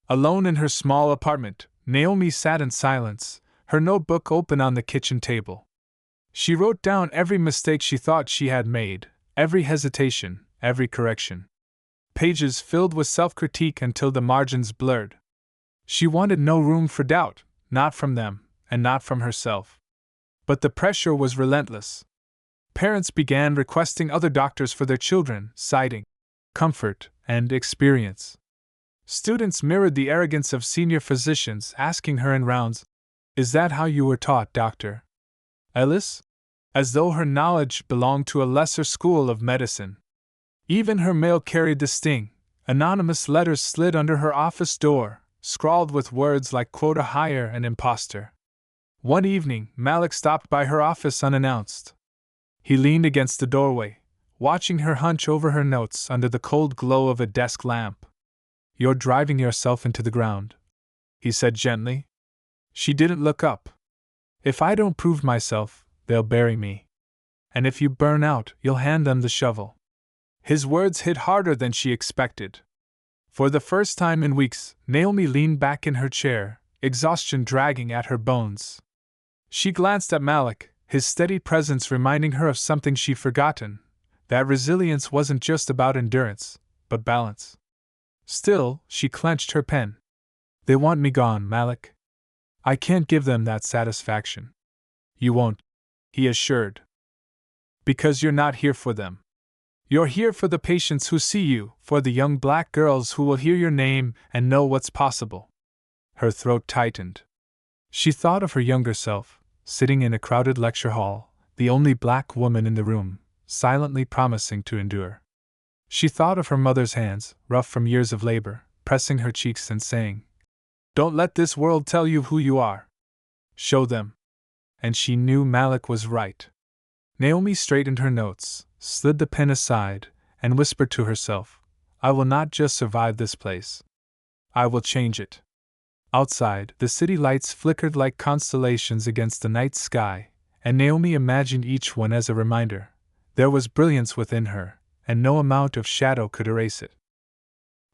Alone in her small apartment, Naomi sat in silence, her notebook open on the kitchen table. She wrote down every mistake she thought she had made, every hesitation, every correction. Pages filled with self-critique until the margins blurred. She wanted no room for doubt, not from them, and not from herself. But the pressure was relentless. Parents began requesting other doctors for their children, citing comfort and experience. Students mirrored the arrogance of senior physicians, asking her in rounds, "Is that how you were taught, Dr. Ellis?" As though her knowledge belonged to a lesser school of medicine. Even her mail carried the sting. Anonymous letters slid under her office door, scrawled with words like quota hire and imposter. One evening, Malik stopped by her office unannounced. He leaned against the doorway, watching her hunch over her notes under the cold glow of a desk lamp. "You're driving yourself into the ground," he said gently. She didn't look up. "If I don't prove myself, they'll bury me. And if you burn out, you'll hand them the shovel." His words hit harder than she expected. For the first time in weeks, Naomi leaned back in her chair, exhaustion dragging at her bones. She glanced at Malik, his steady presence reminding her of something she'd forgotten, that resilience wasn't just about endurance, but balance. Still, she clenched her pen. "They want me gone, Malik. I can't give them that satisfaction." "You won't," he assured. "Because you're not here for them. You're here for the patients who see you, for the young black girls who will hear your name and know what's possible." Her throat tightened. She thought of her younger self, sitting in a crowded lecture hall, the only black woman in the room, silently promising to endure. She thought of her mother's hands, rough from years of labor, pressing her cheeks and saying, "Don't let this world tell you who you are. Show them." And she knew Malik was right. Naomi straightened her notes, slid the pen aside, and whispered to herself, "I will not just survive this place. I will change it." Outside, the city lights flickered like constellations against the night sky, and Naomi imagined each one as a reminder. There was brilliance within her, and no amount of shadow could erase it.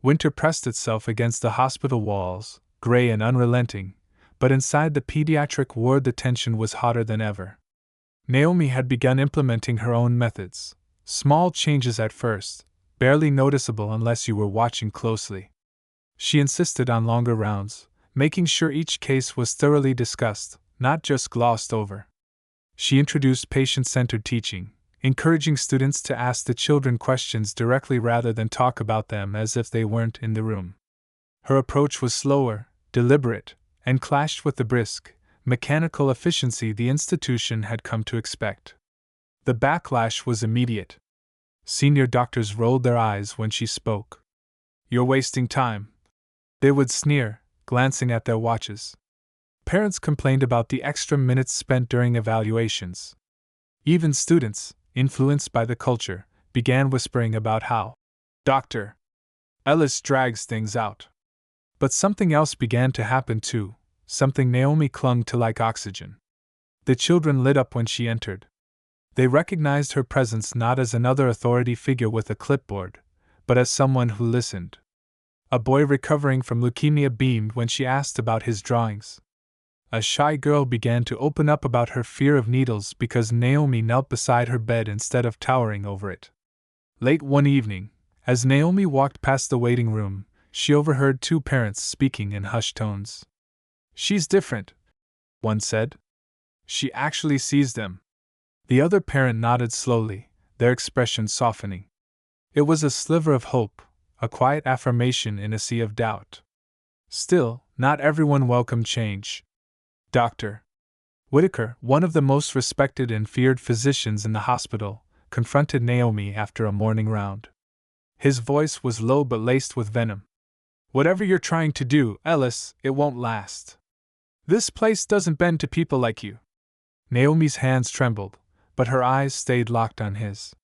Winter pressed itself against the hospital walls, gray and unrelenting, but inside the pediatric ward the tension was hotter than ever. Naomi had begun implementing her own methods, small changes at first, barely noticeable unless you were watching closely. She insisted on longer rounds, making sure each case was thoroughly discussed, not just glossed over. She introduced patient-centered teaching, encouraging students to ask the children questions directly rather than talk about them as if they weren't in the room. Her approach was slower, deliberate, and clashed with the brisk, mechanical efficiency the institution had come to expect. The backlash was immediate. Senior doctors rolled their eyes when she spoke. "You're wasting time," they would sneer, glancing at their watches. Parents complained about the extra minutes spent during evaluations. Even students, influenced by the culture, began whispering about how Dr. Ellis drags things out. But something else began to happen too, something Naomi clung to like oxygen. The children lit up when she entered. They recognized her presence not as another authority figure with a clipboard, but as someone who listened. A boy recovering from leukemia beamed when she asked about his drawings. A shy girl began to open up about her fear of needles because Naomi knelt beside her bed instead of towering over it. Late one evening, as Naomi walked past the waiting room, she overheard two parents speaking in hushed tones. "She's different," one said. "She actually sees them." The other parent nodded slowly, their expression softening. It was a sliver of hope, a quiet affirmation in a sea of doubt. Still, not everyone welcomed change. Dr. Whitaker, one of the most respected and feared physicians in the hospital, confronted Naomi after a morning round. His voice was low but laced with venom. "Whatever you're trying to do, Ellis, it won't last. This place doesn't bend to people like you." Naomi's hands trembled, but her eyes stayed locked on his.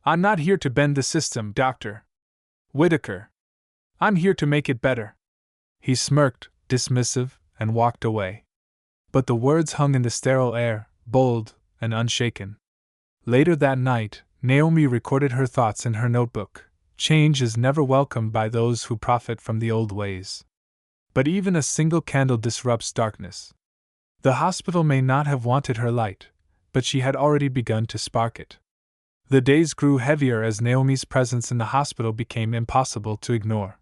"I'm not here to bend the system, Dr. Whitaker. I'm here to make it better." He smirked, dismissive, and walked away. But the words hung in the sterile air, bold and unshaken. Later that night, Naomi recorded her thoughts in her notebook. Change is never welcomed by those who profit from the old ways. But even a single candle disrupts darkness. The hospital may not have wanted her light, but she had already begun to spark it. The days grew heavier as Naomi's presence in the hospital became impossible to ignore.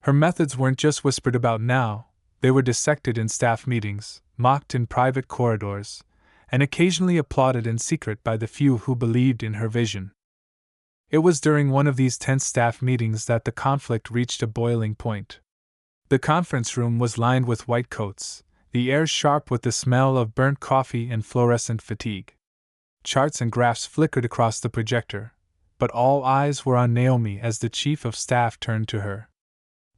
Her methods weren't just whispered about now, they were dissected in staff meetings, mocked in private corridors, and occasionally applauded in secret by the few who believed in her vision. It was during one of these tense staff meetings that the conflict reached a boiling point. The conference room was lined with white coats, the air sharp with the smell of burnt coffee and fluorescent fatigue. Charts and graphs flickered across the projector, but all eyes were on Naomi as the chief of staff turned to her.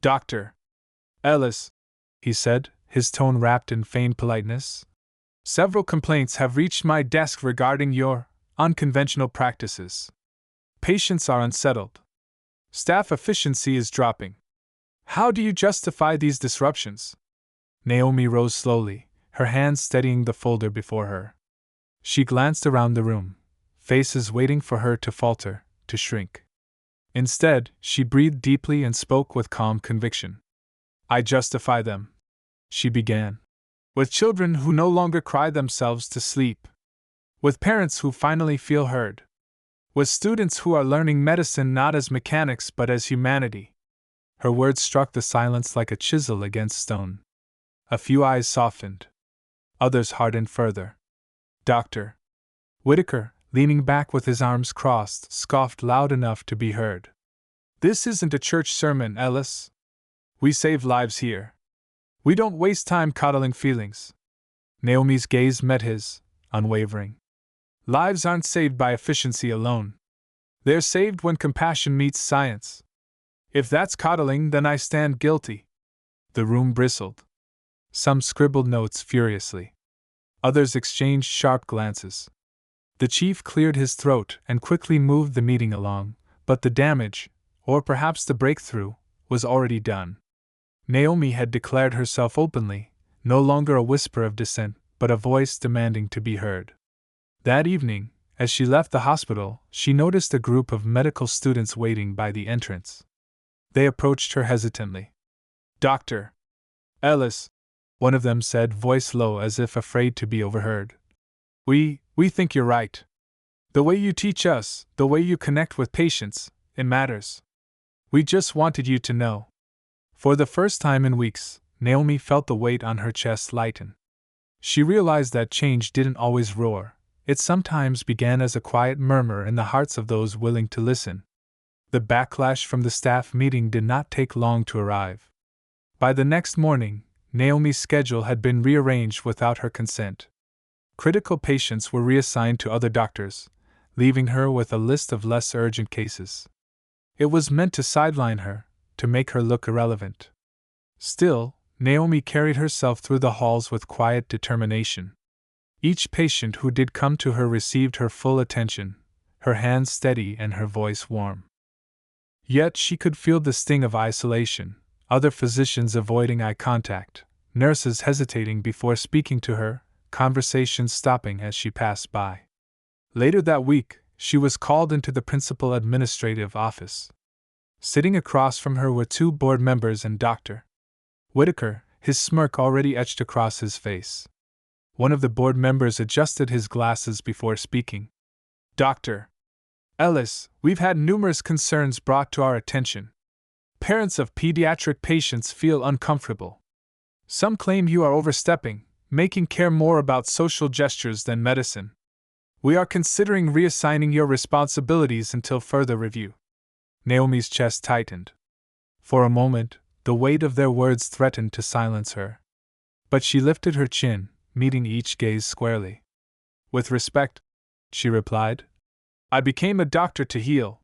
"Dr. Ellis," he said, his tone wrapped in feigned politeness, "several complaints have reached my desk regarding your unconventional practices. Patients are unsettled. Staff efficiency is dropping. How do you justify these disruptions?" Naomi rose slowly, her hands steadying the folder before her. She glanced around the room, faces waiting for her to falter, to shrink. Instead, she breathed deeply and spoke with calm conviction. "I justify them," she began. "With children who no longer cry themselves to sleep. With parents who finally feel heard. With students who are learning medicine not as mechanics but as humanity." Her words struck the silence like a chisel against stone. A few eyes softened. Others hardened further. Dr. Whitaker, leaning back with his arms crossed, scoffed loud enough to be heard. "This isn't a church sermon, Ellis. We save lives here. We don't waste time coddling feelings." Naomi's gaze met his, unwavering. "Lives aren't saved by efficiency alone. They're saved when compassion meets science. If that's coddling, then I stand guilty." The room bristled. Some scribbled notes furiously. Others exchanged sharp glances. The chief cleared his throat and quickly moved the meeting along, but the damage, or perhaps the breakthrough, was already done. Naomi had declared herself openly, no longer a whisper of dissent, but a voice demanding to be heard. That evening, as she left the hospital, she noticed a group of medical students waiting by the entrance. They approached her hesitantly. "Dr. Ellis," one of them said, voice low as if afraid to be overheard. We think you're right. The way you teach us, the way you connect with patients, it matters. We just wanted you to know. For the first time in weeks, Naomi felt the weight on her chest lighten. She realized that change didn't always roar, it sometimes began as a quiet murmur in the hearts of those willing to listen. The backlash from the staff meeting did not take long to arrive. By the next morning, Naomi's schedule had been rearranged without her consent. Critical patients were reassigned to other doctors, leaving her with a list of less urgent cases. It was meant to sideline her, to make her look irrelevant. Still, Naomi carried herself through the halls with quiet determination. Each patient who did come to her received her full attention, her hands steady and her voice warm. Yet she could feel the sting of isolation, other physicians avoiding eye contact, nurses hesitating before speaking to her, conversations stopping as she passed by. Later that week, she was called into the principal administrative office. Sitting across from her were 2 board members and Dr. Whitaker, his smirk already etched across his face. One of the board members adjusted his glasses before speaking. Dr. Ellis, we've had numerous concerns brought to our attention. Parents of pediatric patients feel uncomfortable. Some claim you are overstepping, making care more about social gestures than medicine. We are considering reassigning your responsibilities until further review. Naomi's chest tightened. For a moment, the weight of their words threatened to silence her. But she lifted her chin, meeting each gaze squarely. With respect, she replied, I became a doctor to heal.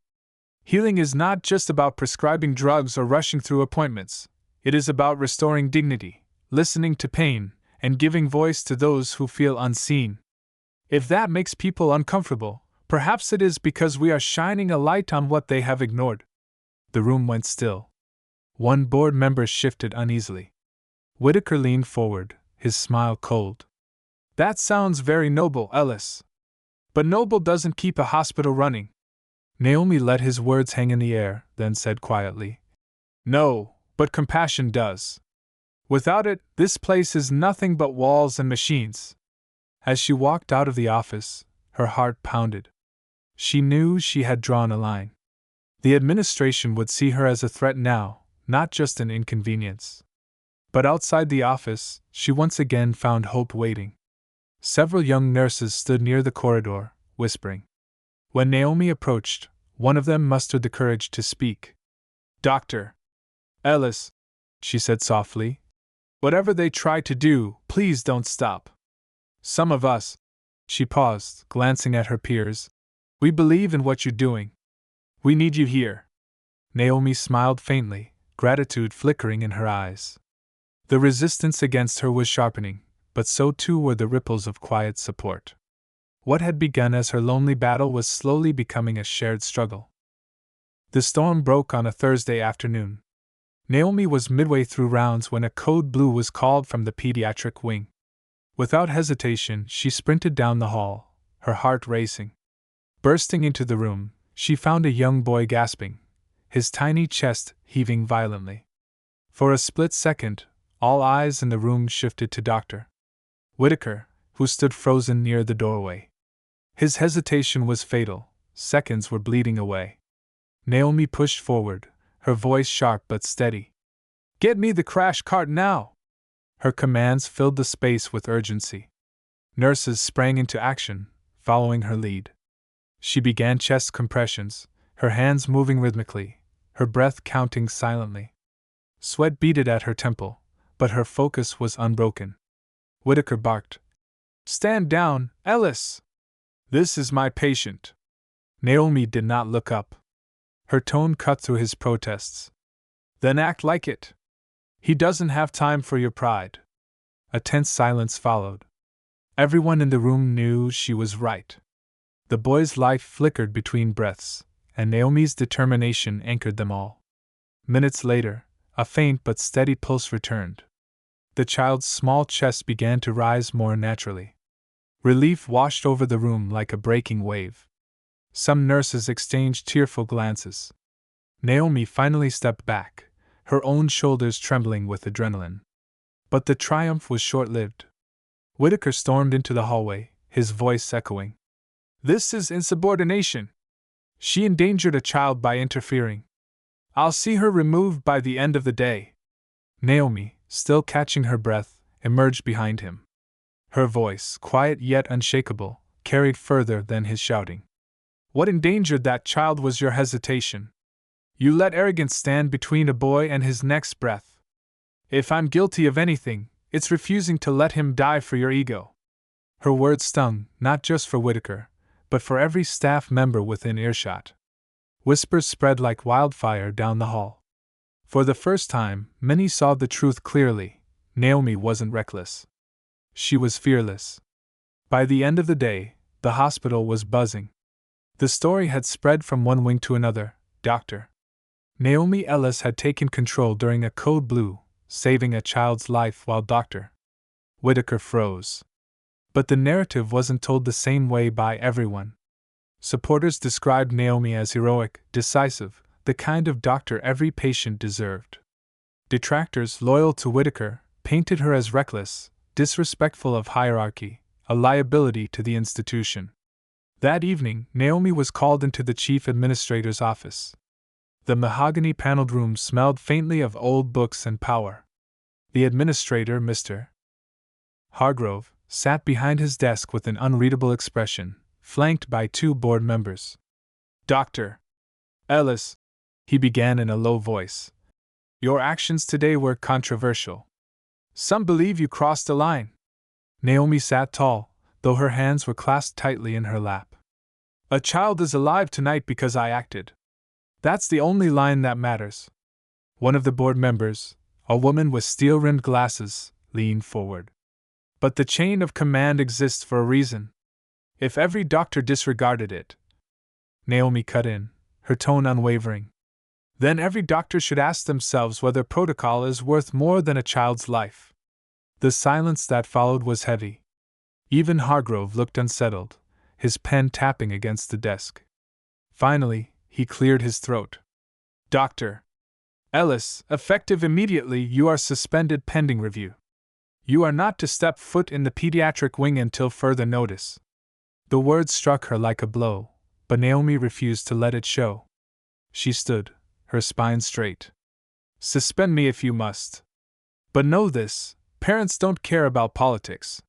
Healing is not just about prescribing drugs or rushing through appointments. It is about restoring dignity, listening to pain, and giving voice to those who feel unseen. If that makes people uncomfortable, perhaps it is because we are shining a light on what they have ignored. The room went still. One board member shifted uneasily. Whitaker leaned forward, his smile cold. That sounds very noble, Ellis. But noble doesn't keep a hospital running. Naomi let his words hang in the air, then said quietly, No, but compassion does. Without it, this place is nothing but walls and machines. As she walked out of the office, her heart pounded. She knew she had drawn a line. The administration would see her as a threat now, not just an inconvenience. But outside the office, she once again found hope waiting. Several young nurses stood near the corridor, whispering. When Naomi approached, one of them mustered the courage to speak. Dr. Ellis, she said softly, whatever they try to do, please don't stop. Some of us, she paused, glancing at her peers, we believe in what you're doing. We need you here. Naomi smiled faintly, gratitude flickering in her eyes. The resistance against her was sharpening, but so too were the ripples of quiet support. What had begun as her lonely battle was slowly becoming a shared struggle. The storm broke on a Thursday afternoon. Naomi was midway through rounds when a code blue was called from the pediatric wing. Without hesitation, she sprinted down the hall, her heart racing. Bursting into the room, she found a young boy gasping, his tiny chest heaving violently. For a split second, all eyes in the room shifted to Dr. Whitaker, who stood frozen near the doorway. His hesitation was fatal, seconds were bleeding away. Naomi pushed forward, her voice sharp but steady. Get me the crash cart now! Her commands filled the space with urgency. Nurses sprang into action, following her lead. She began chest compressions, her hands moving rhythmically, her breath counting silently. Sweat beaded at her temple, but her focus was unbroken. Whitaker barked. Stand down, Ellis! This is my patient. Naomi did not look up. Her tone cut through his protests. Then act like it. He doesn't have time for your pride. A tense silence followed. Everyone in the room knew she was right. The boy's life flickered between breaths, and Naomi's determination anchored them all. Minutes later, a faint but steady pulse returned. The child's small chest began to rise more naturally. Relief washed over the room like a breaking wave. Some nurses exchanged tearful glances. Naomi finally stepped back, her own shoulders trembling with adrenaline. But the triumph was short-lived. Whitaker stormed into the hallway, his voice echoing. "This is insubordination! She endangered a child by interfering. I'll see her removed by the end of the day." Naomi, still catching her breath, emerged behind him. Her voice, quiet yet unshakable, carried further than his shouting. "What endangered that child was your hesitation. You let arrogance stand between a boy and his next breath. If I'm guilty of anything, it's refusing to let him die for your ego." Her words stung, not just for Whitaker, but for every staff member within earshot. Whispers spread like wildfire down the hall. For the first time, many saw the truth clearly. Naomi wasn't reckless. She was fearless. By the end of the day, the hospital was buzzing. The story had spread from one wing to another. Dr. Naomi Ellis had taken control during a code blue, saving a child's life while Dr. Whitaker froze. But the narrative wasn't told the same way by everyone. Supporters described Naomi as heroic, decisive, the kind of doctor every patient deserved. Detractors, loyal to Whitaker, painted her as reckless, disrespectful of hierarchy, a liability to the institution. That evening, Naomi was called into the chief administrator's office. The mahogany-paneled room smelled faintly of old books and power. The administrator, Mr. Hargrove, sat behind his desk with an unreadable expression, flanked by two board members. "Dr. Ellis," he began in a low voice, "your actions today were controversial. Some believe you crossed a line." Naomi sat tall, though her hands were clasped tightly in her lap. "A child is alive tonight because I acted. That's the only line that matters." One of the board members, a woman with steel-rimmed glasses, leaned forward. "But the chain of command exists for a reason. If every doctor disregarded it," Naomi cut in, her tone unwavering, "then every doctor should ask themselves whether protocol is worth more than a child's life." The silence that followed was heavy. Even Hargrove looked unsettled, his pen tapping against the desk. Finally, he cleared his throat. "Dr. Ellis, effective immediately, you are suspended pending review. You are not to step foot in the pediatric wing until further notice." The words struck her like a blow, but Naomi refused to let it show. She stood, her spine straight. "Suspend me if you must. But know this, parents don't care about politics.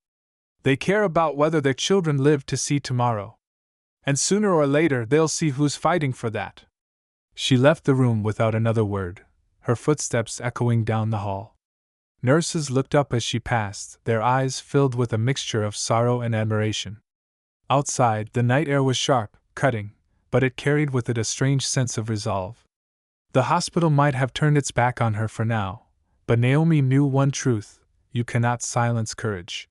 They care about whether their children live to see tomorrow. And sooner or later they'll see who's fighting for that." She left the room without another word, her footsteps echoing down the hall. Nurses looked up as she passed, their eyes filled with a mixture of sorrow and admiration. Outside, the night air was sharp, cutting, but it carried with it a strange sense of resolve. The hospital might have turned its back on her for now, but Naomi knew one truth: you cannot silence courage.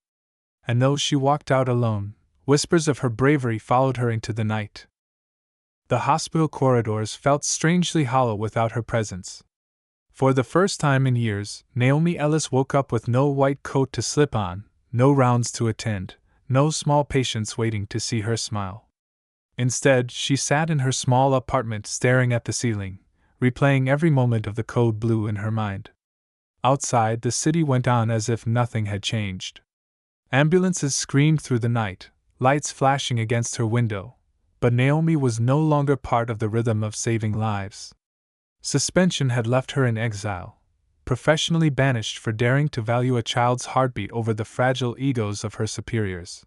And though she walked out alone, whispers of her bravery followed her into the night. The hospital corridors felt strangely hollow without her presence. For the first time in years, Naomi Ellis woke up with no white coat to slip on, no rounds to attend, no small patients waiting to see her smile. Instead, she sat in her small apartment staring at the ceiling, replaying every moment of the code blue in her mind. Outside, the city went on as if nothing had changed. Ambulances screamed through the night, lights flashing against her window, but Naomi was no longer part of the rhythm of saving lives. Suspension had left her in exile, professionally banished for daring to value a child's heartbeat over the fragile egos of her superiors.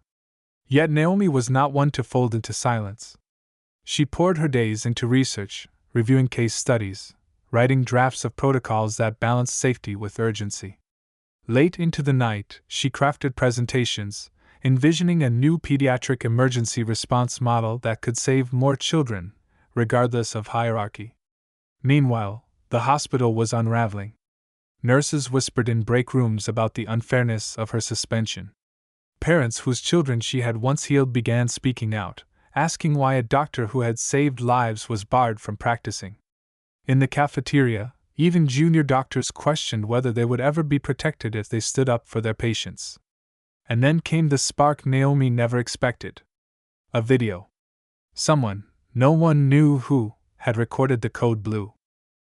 Yet Naomi was not one to fold into silence. She poured her days into research, reviewing case studies, writing drafts of protocols that balanced safety with urgency. Late into the night, she crafted presentations, envisioning a new pediatric emergency response model that could save more children, regardless of hierarchy. Meanwhile, the hospital was unraveling. Nurses whispered in break rooms about the unfairness of her suspension. Parents whose children she had once healed began speaking out, asking why a doctor who had saved lives was barred from practicing. In the cafeteria, even junior doctors questioned whether they would ever be protected if they stood up for their patients. And then came the spark Naomi never expected. A video. Someone, no one knew who, had recorded the code blue.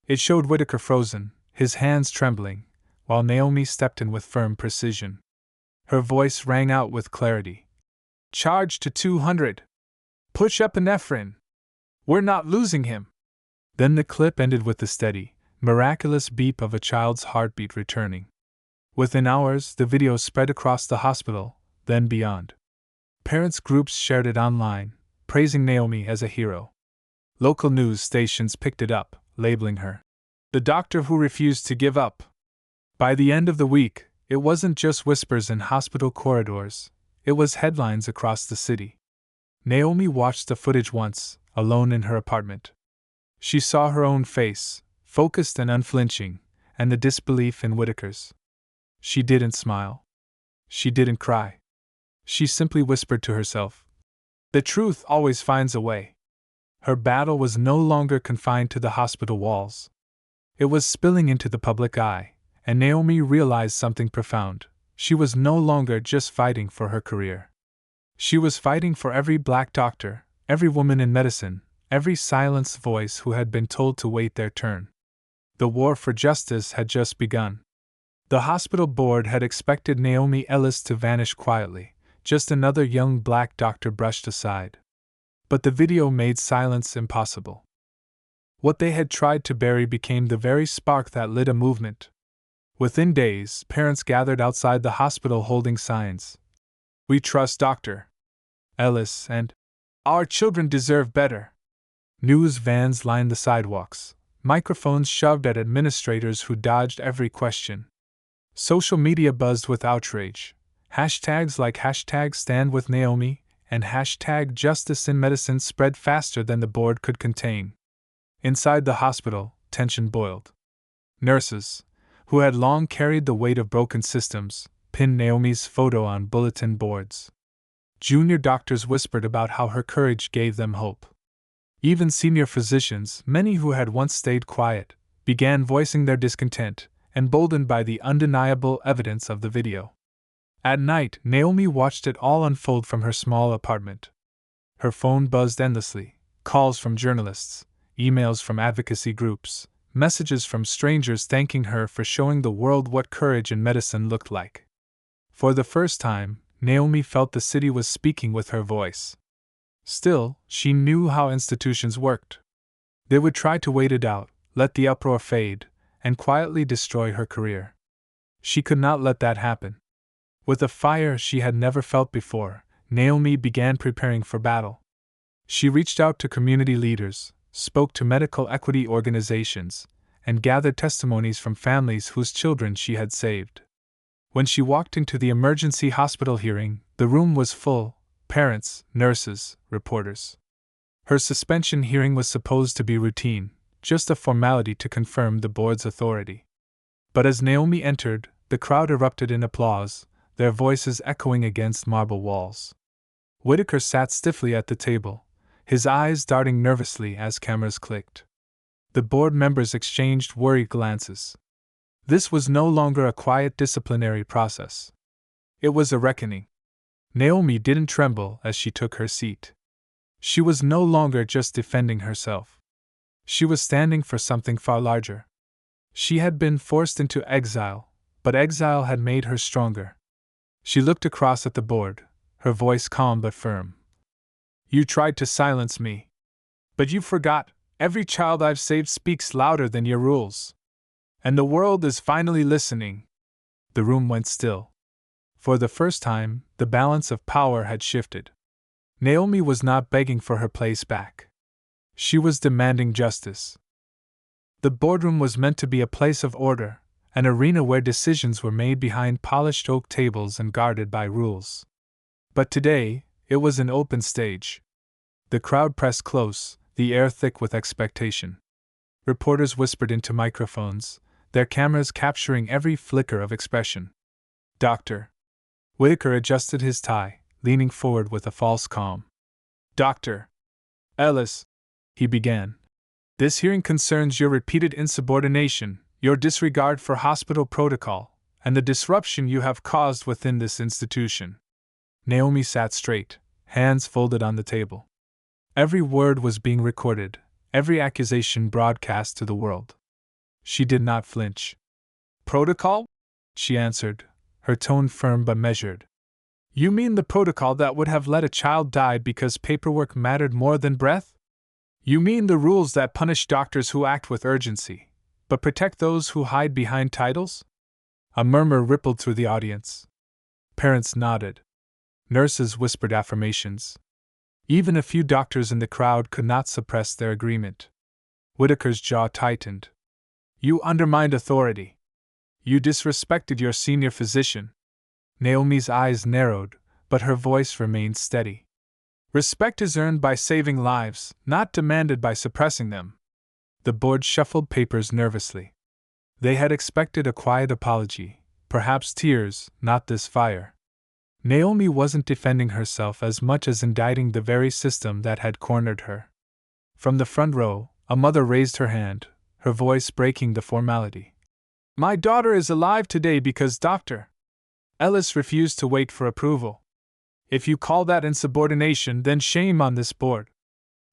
It showed Whitaker frozen, his hands trembling, while Naomi stepped in with firm precision. Her voice rang out with clarity. Charge to 200. Push epinephrine. We're not losing him. Then the clip ended with the steady, miraculous beep of a child's heartbeat returning. Within hours, the video spread across the hospital, then beyond. Parents' groups shared it online, praising Naomi as a hero. Local news stations picked it up, labeling her the doctor who refused to give up. By the end of the week, it wasn't just whispers in hospital corridors, it was headlines across the city. Naomi watched the footage once, alone in her apartment. She saw her own face, focused and unflinching, and the disbelief in Whitaker's. She didn't smile. She didn't cry. She simply whispered to herself, "The truth always finds a way." Her battle was no longer confined to the hospital walls. It was spilling into the public eye, and Naomi realized something profound. She was no longer just fighting for her career. She was fighting for every black doctor, every woman in medicine, every silenced voice who had been told to wait their turn. The war for justice had just begun. The hospital board had expected Naomi Ellis to vanish quietly, just another young black doctor brushed aside. But the video made silence impossible. What they had tried to bury became the very spark that lit a movement. Within days, parents gathered outside the hospital holding signs. "We trust Dr. Ellis," and "Our children deserve better." News vans lined the sidewalks, microphones shoved at administrators who dodged every question. Social media buzzed with outrage. Hashtags like #StandWithNaomi and #JusticeInMedicine spread faster than the board could contain. Inside the hospital, tension boiled. Nurses, who had long carried the weight of broken systems, pinned Naomi's photo on bulletin boards. Junior doctors whispered about how her courage gave them hope. Even senior physicians, many who had once stayed quiet, began voicing their discontent, emboldened by the undeniable evidence of the video. At night, Naomi watched it all unfold from her small apartment. Her phone buzzed endlessly, calls from journalists, emails from advocacy groups, messages from strangers thanking her for showing the world what courage in medicine looked like. For the first time, Naomi felt the city was speaking with her voice. Still, she knew how institutions worked. They would try to wait it out, let the uproar fade, and quietly destroy her career. She could not let that happen. With a fire she had never felt before, Naomi began preparing for battle. She reached out to community leaders, spoke to medical equity organizations, and gathered testimonies from families whose children she had saved. When she walked into the emergency hospital hearing, the room was full: parents, nurses, reporters. Her suspension hearing was supposed to be routine, just a formality to confirm the board's authority. But as Naomi entered, the crowd erupted in applause, their voices echoing against marble walls. Whitaker sat stiffly at the table, his eyes darting nervously as cameras clicked. The board members exchanged worried glances. This was no longer a quiet disciplinary process. It was a reckoning. Naomi didn't tremble as she took her seat. She was no longer just defending herself. She was standing for something far larger. She had been forced into exile, but exile had made her stronger. She looked across at the board, her voice calm but firm. "You tried to silence me. But you forgot, every child I've saved speaks louder than your rules. And the world is finally listening." The room went still. For the first time, the balance of power had shifted. Naomi was not begging for her place back. She was demanding justice. The boardroom was meant to be a place of order, an arena where decisions were made behind polished oak tables and guarded by rules. But today, it was an open stage. The crowd pressed close, the air thick with expectation. Reporters whispered into microphones, their cameras capturing every flicker of expression. "Doctor." Whitaker adjusted his tie, leaning forward with a false calm. "Dr. Ellis," he began. "This hearing concerns your repeated insubordination, your disregard for hospital protocol, and the disruption you have caused within this institution." Naomi sat straight, hands folded on the table. Every word was being recorded, every accusation broadcast to the world. She did not flinch. "Protocol?" she answered, her tone firm but measured. You mean the protocol that would have let a child die because paperwork mattered more than breath? You mean the rules that punish doctors who act with urgency, but protect those who hide behind titles? A murmur rippled through the audience. Parents nodded. Nurses whispered affirmations. Even a few doctors in the crowd could not suppress their agreement. Whitaker's jaw tightened. You undermined authority. You disrespected your senior physician. Naomi's eyes narrowed, but her voice remained steady. Respect is earned by saving lives, not demanded by suppressing them. The board shuffled papers nervously. They had expected a quiet apology, perhaps tears, not this fire. Naomi wasn't defending herself as much as indicting the very system that had cornered her. From the front row, a mother raised her hand, her voice breaking the formality. My daughter is alive today because Dr. Ellis refused to wait for approval. If you call that insubordination, then shame on this board.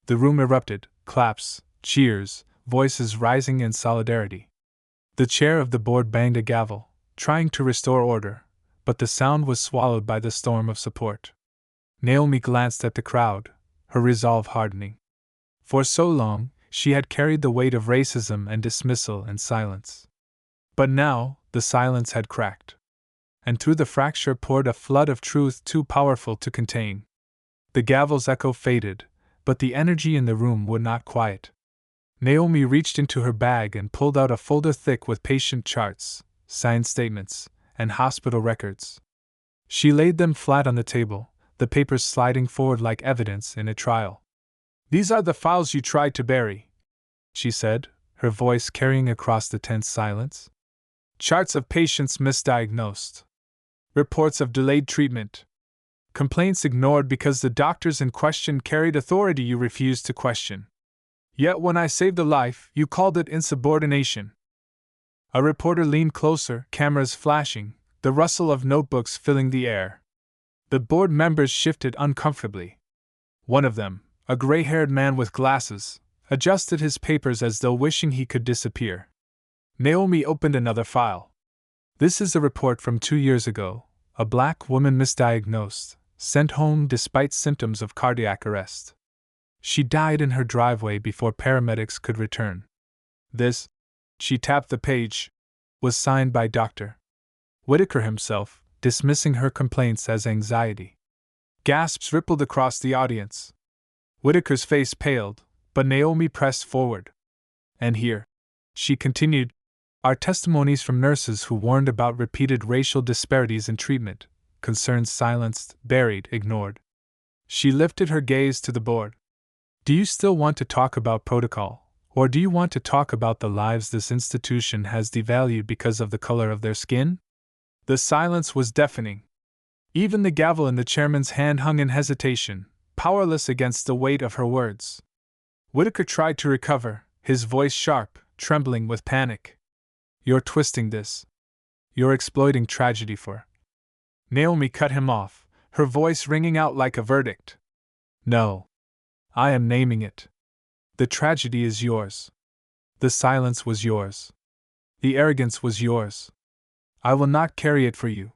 The room erupted, claps, cheers, voices rising in solidarity. The chair of the board banged a gavel, trying to restore order, but the sound was swallowed by the storm of support. Naomi glanced at the crowd, her resolve hardening. For so long, she had carried the weight of racism and dismissal in silence. But now, the silence had cracked. And through the fracture poured a flood of truth too powerful to contain. The gavel's echo faded, but the energy in the room would not quiet. Naomi reached into her bag and pulled out a folder thick with patient charts, signed statements, and hospital records. She laid them flat on the table, the papers sliding forward like evidence in a trial. These are the files you tried to bury, she said, her voice carrying across the tense silence. Charts of patients misdiagnosed. Reports of delayed treatment. Complaints ignored because the doctors in question carried authority you refused to question. Yet when I saved a life, you called it insubordination. A reporter leaned closer, cameras flashing, the rustle of notebooks filling the air. The board members shifted uncomfortably. One of them, a gray-haired man with glasses, adjusted his papers as though wishing he could disappear. Naomi opened another file. This is a report from 2 years ago. A black woman misdiagnosed, sent home despite symptoms of cardiac arrest. She died in her driveway before paramedics could return. This, she tapped the page, was signed by Dr. Whitaker himself, dismissing her complaints as anxiety. Gasps rippled across the audience. Whitaker's face paled, but Naomi pressed forward. And here, she continued, are testimonies from nurses who warned about repeated racial disparities in treatment, concerns silenced, buried, ignored. She lifted her gaze to the board. Do you still want to talk about protocol, or do you want to talk about the lives this institution has devalued because of the color of their skin? The silence was deafening. Even the gavel in the chairman's hand hung in hesitation, powerless against the weight of her words. Whitaker tried to recover, his voice sharp, trembling with panic. You're twisting this. You're exploiting tragedy for. Naomi cut him off, her voice ringing out like a verdict. No. I am naming it. The tragedy is yours. The silence was yours. The arrogance was yours. I will not carry it for you.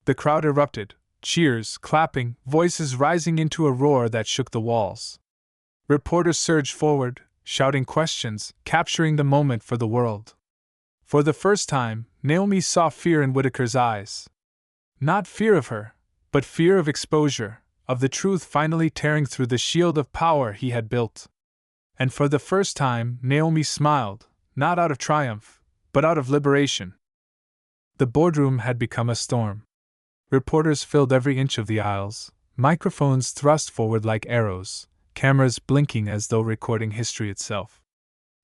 The crowd erupted, cheers, clapping, voices rising into a roar that shook the walls. Reporters surged forward, shouting questions, capturing the moment for the world. For the first time, Naomi saw fear in Whitaker's eyes. Not fear of her, but fear of exposure, of the truth finally tearing through the shield of power he had built. And for the first time, Naomi smiled, not out of triumph, but out of liberation. The boardroom had become a storm. Reporters filled every inch of the aisles, microphones thrust forward like arrows, cameras blinking as though recording history itself.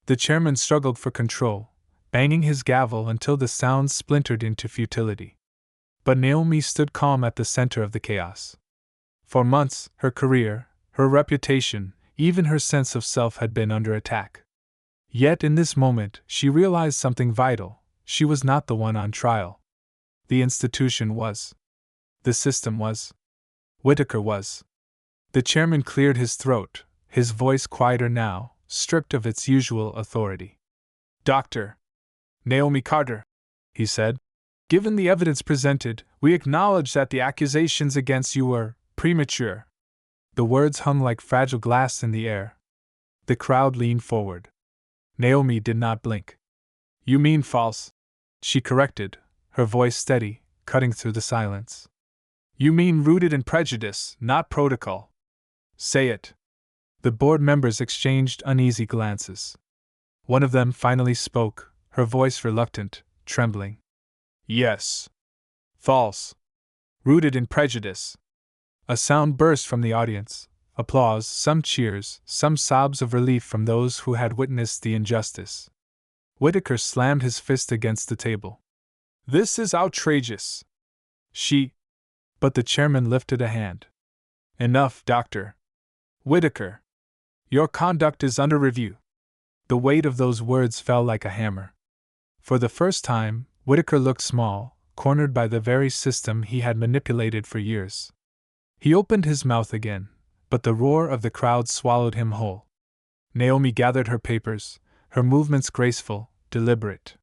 The chairman struggled for control, banging his gavel until the sounds splintered into futility. But Naomi stood calm at the center of the chaos. For months, her career, her reputation, even her sense of self had been under attack. Yet in this moment, she realized something vital. She was not the one on trial. The institution was. The system was. Whitaker was. The chairman cleared his throat, his voice quieter now, stripped of its usual authority. Dr. Naomi Carter, he said. Given the evidence presented, we acknowledge that the accusations against you were premature. The words hung like fragile glass in the air. The crowd leaned forward. Naomi did not blink. You mean false, she corrected, her voice steady, cutting through the silence. You mean rooted in prejudice, not protocol. Say it. The board members exchanged uneasy glances. One of them finally spoke, her voice reluctant, trembling. Yes. False. Rooted in prejudice. A sound burst from the audience. Applause, some cheers, some sobs of relief from those who had witnessed the injustice. Whitaker slammed his fist against the table. This is outrageous. But the chairman lifted a hand. Enough, Dr. Whitaker. Your conduct is under review. The weight of those words fell like a hammer. For the first time, Whitaker looked small, cornered by the very system he had manipulated for years. He opened his mouth again, but the roar of the crowd swallowed him whole. Naomi gathered her papers, her movements graceful, deliberate.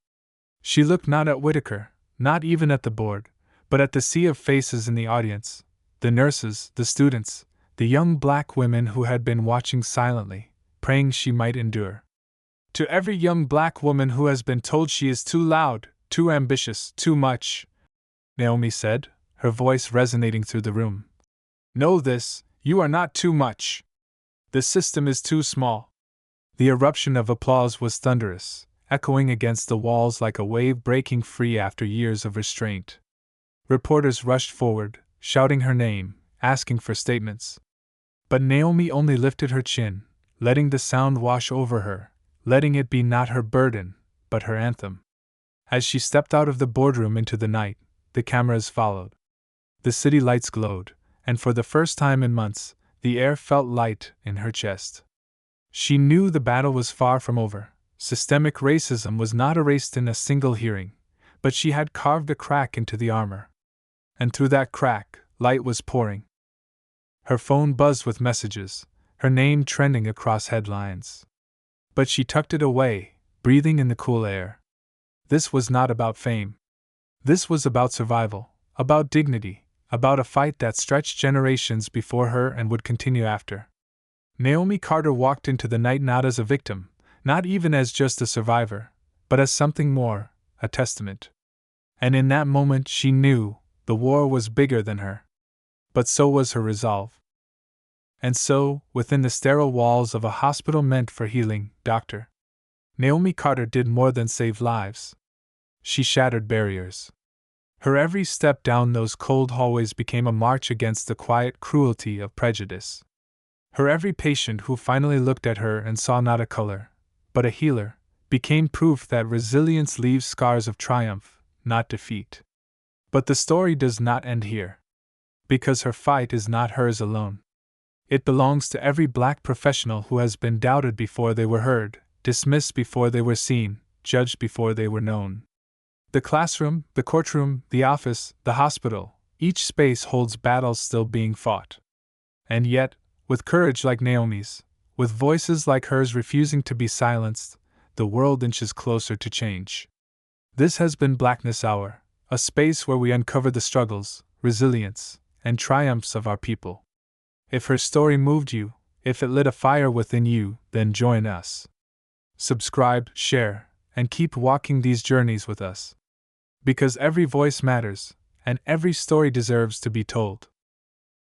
She looked not at Whitaker, not even at the board, but at the sea of faces in the audience, the nurses, the students, the young black women who had been watching silently, praying she might endure. To every young black woman who has been told she is too loud, too ambitious, too much, Naomi said, her voice resonating through the room. Know this, you are not too much. The system is too small. The eruption of applause was thunderous, echoing against the walls like a wave breaking free after years of restraint. Reporters rushed forward, shouting her name, asking for statements. But Naomi only lifted her chin, letting the sound wash over her, letting it be not her burden, but her anthem. As she stepped out of the boardroom into the night, the cameras followed. The city lights glowed, and for the first time in months, the air felt light in her chest. She knew the battle was far from over. Systemic racism was not erased in a single hearing, but she had carved a crack into the armor. And through that crack, light was pouring. Her phone buzzed with messages, her name trending across headlines. But she tucked it away, breathing in the cool air. This was not about fame. This was about survival, about dignity, about a fight that stretched generations before her and would continue after. Naomi Carter walked into the night not as a victim, not even as just a survivor, but as something more, a testament. And in that moment she knew the war was bigger than her. But so was her resolve. And so, within the sterile walls of a hospital meant for healing, Dr. Naomi Carter did more than save lives. She shattered barriers. Her every step down those cold hallways became a march against the quiet cruelty of prejudice. Her every patient who finally looked at her and saw not a color, but a healer, became proof that resilience leaves scars of triumph, not defeat. But the story does not end here. Because her fight is not hers alone. It belongs to every black professional who has been doubted before they were heard, dismissed before they were seen, judged before they were known. The classroom, the courtroom, the office, the hospital, each space holds battles still being fought. And yet, with courage like Naomi's, with voices like hers refusing to be silenced, the world inches closer to change. This has been Blackness Hour, a space where we uncover the struggles, resilience, and triumphs of our people. If her story moved you, if it lit a fire within you, then join us. Subscribe, share, and keep walking these journeys with us. Because every voice matters, and every story deserves to be told.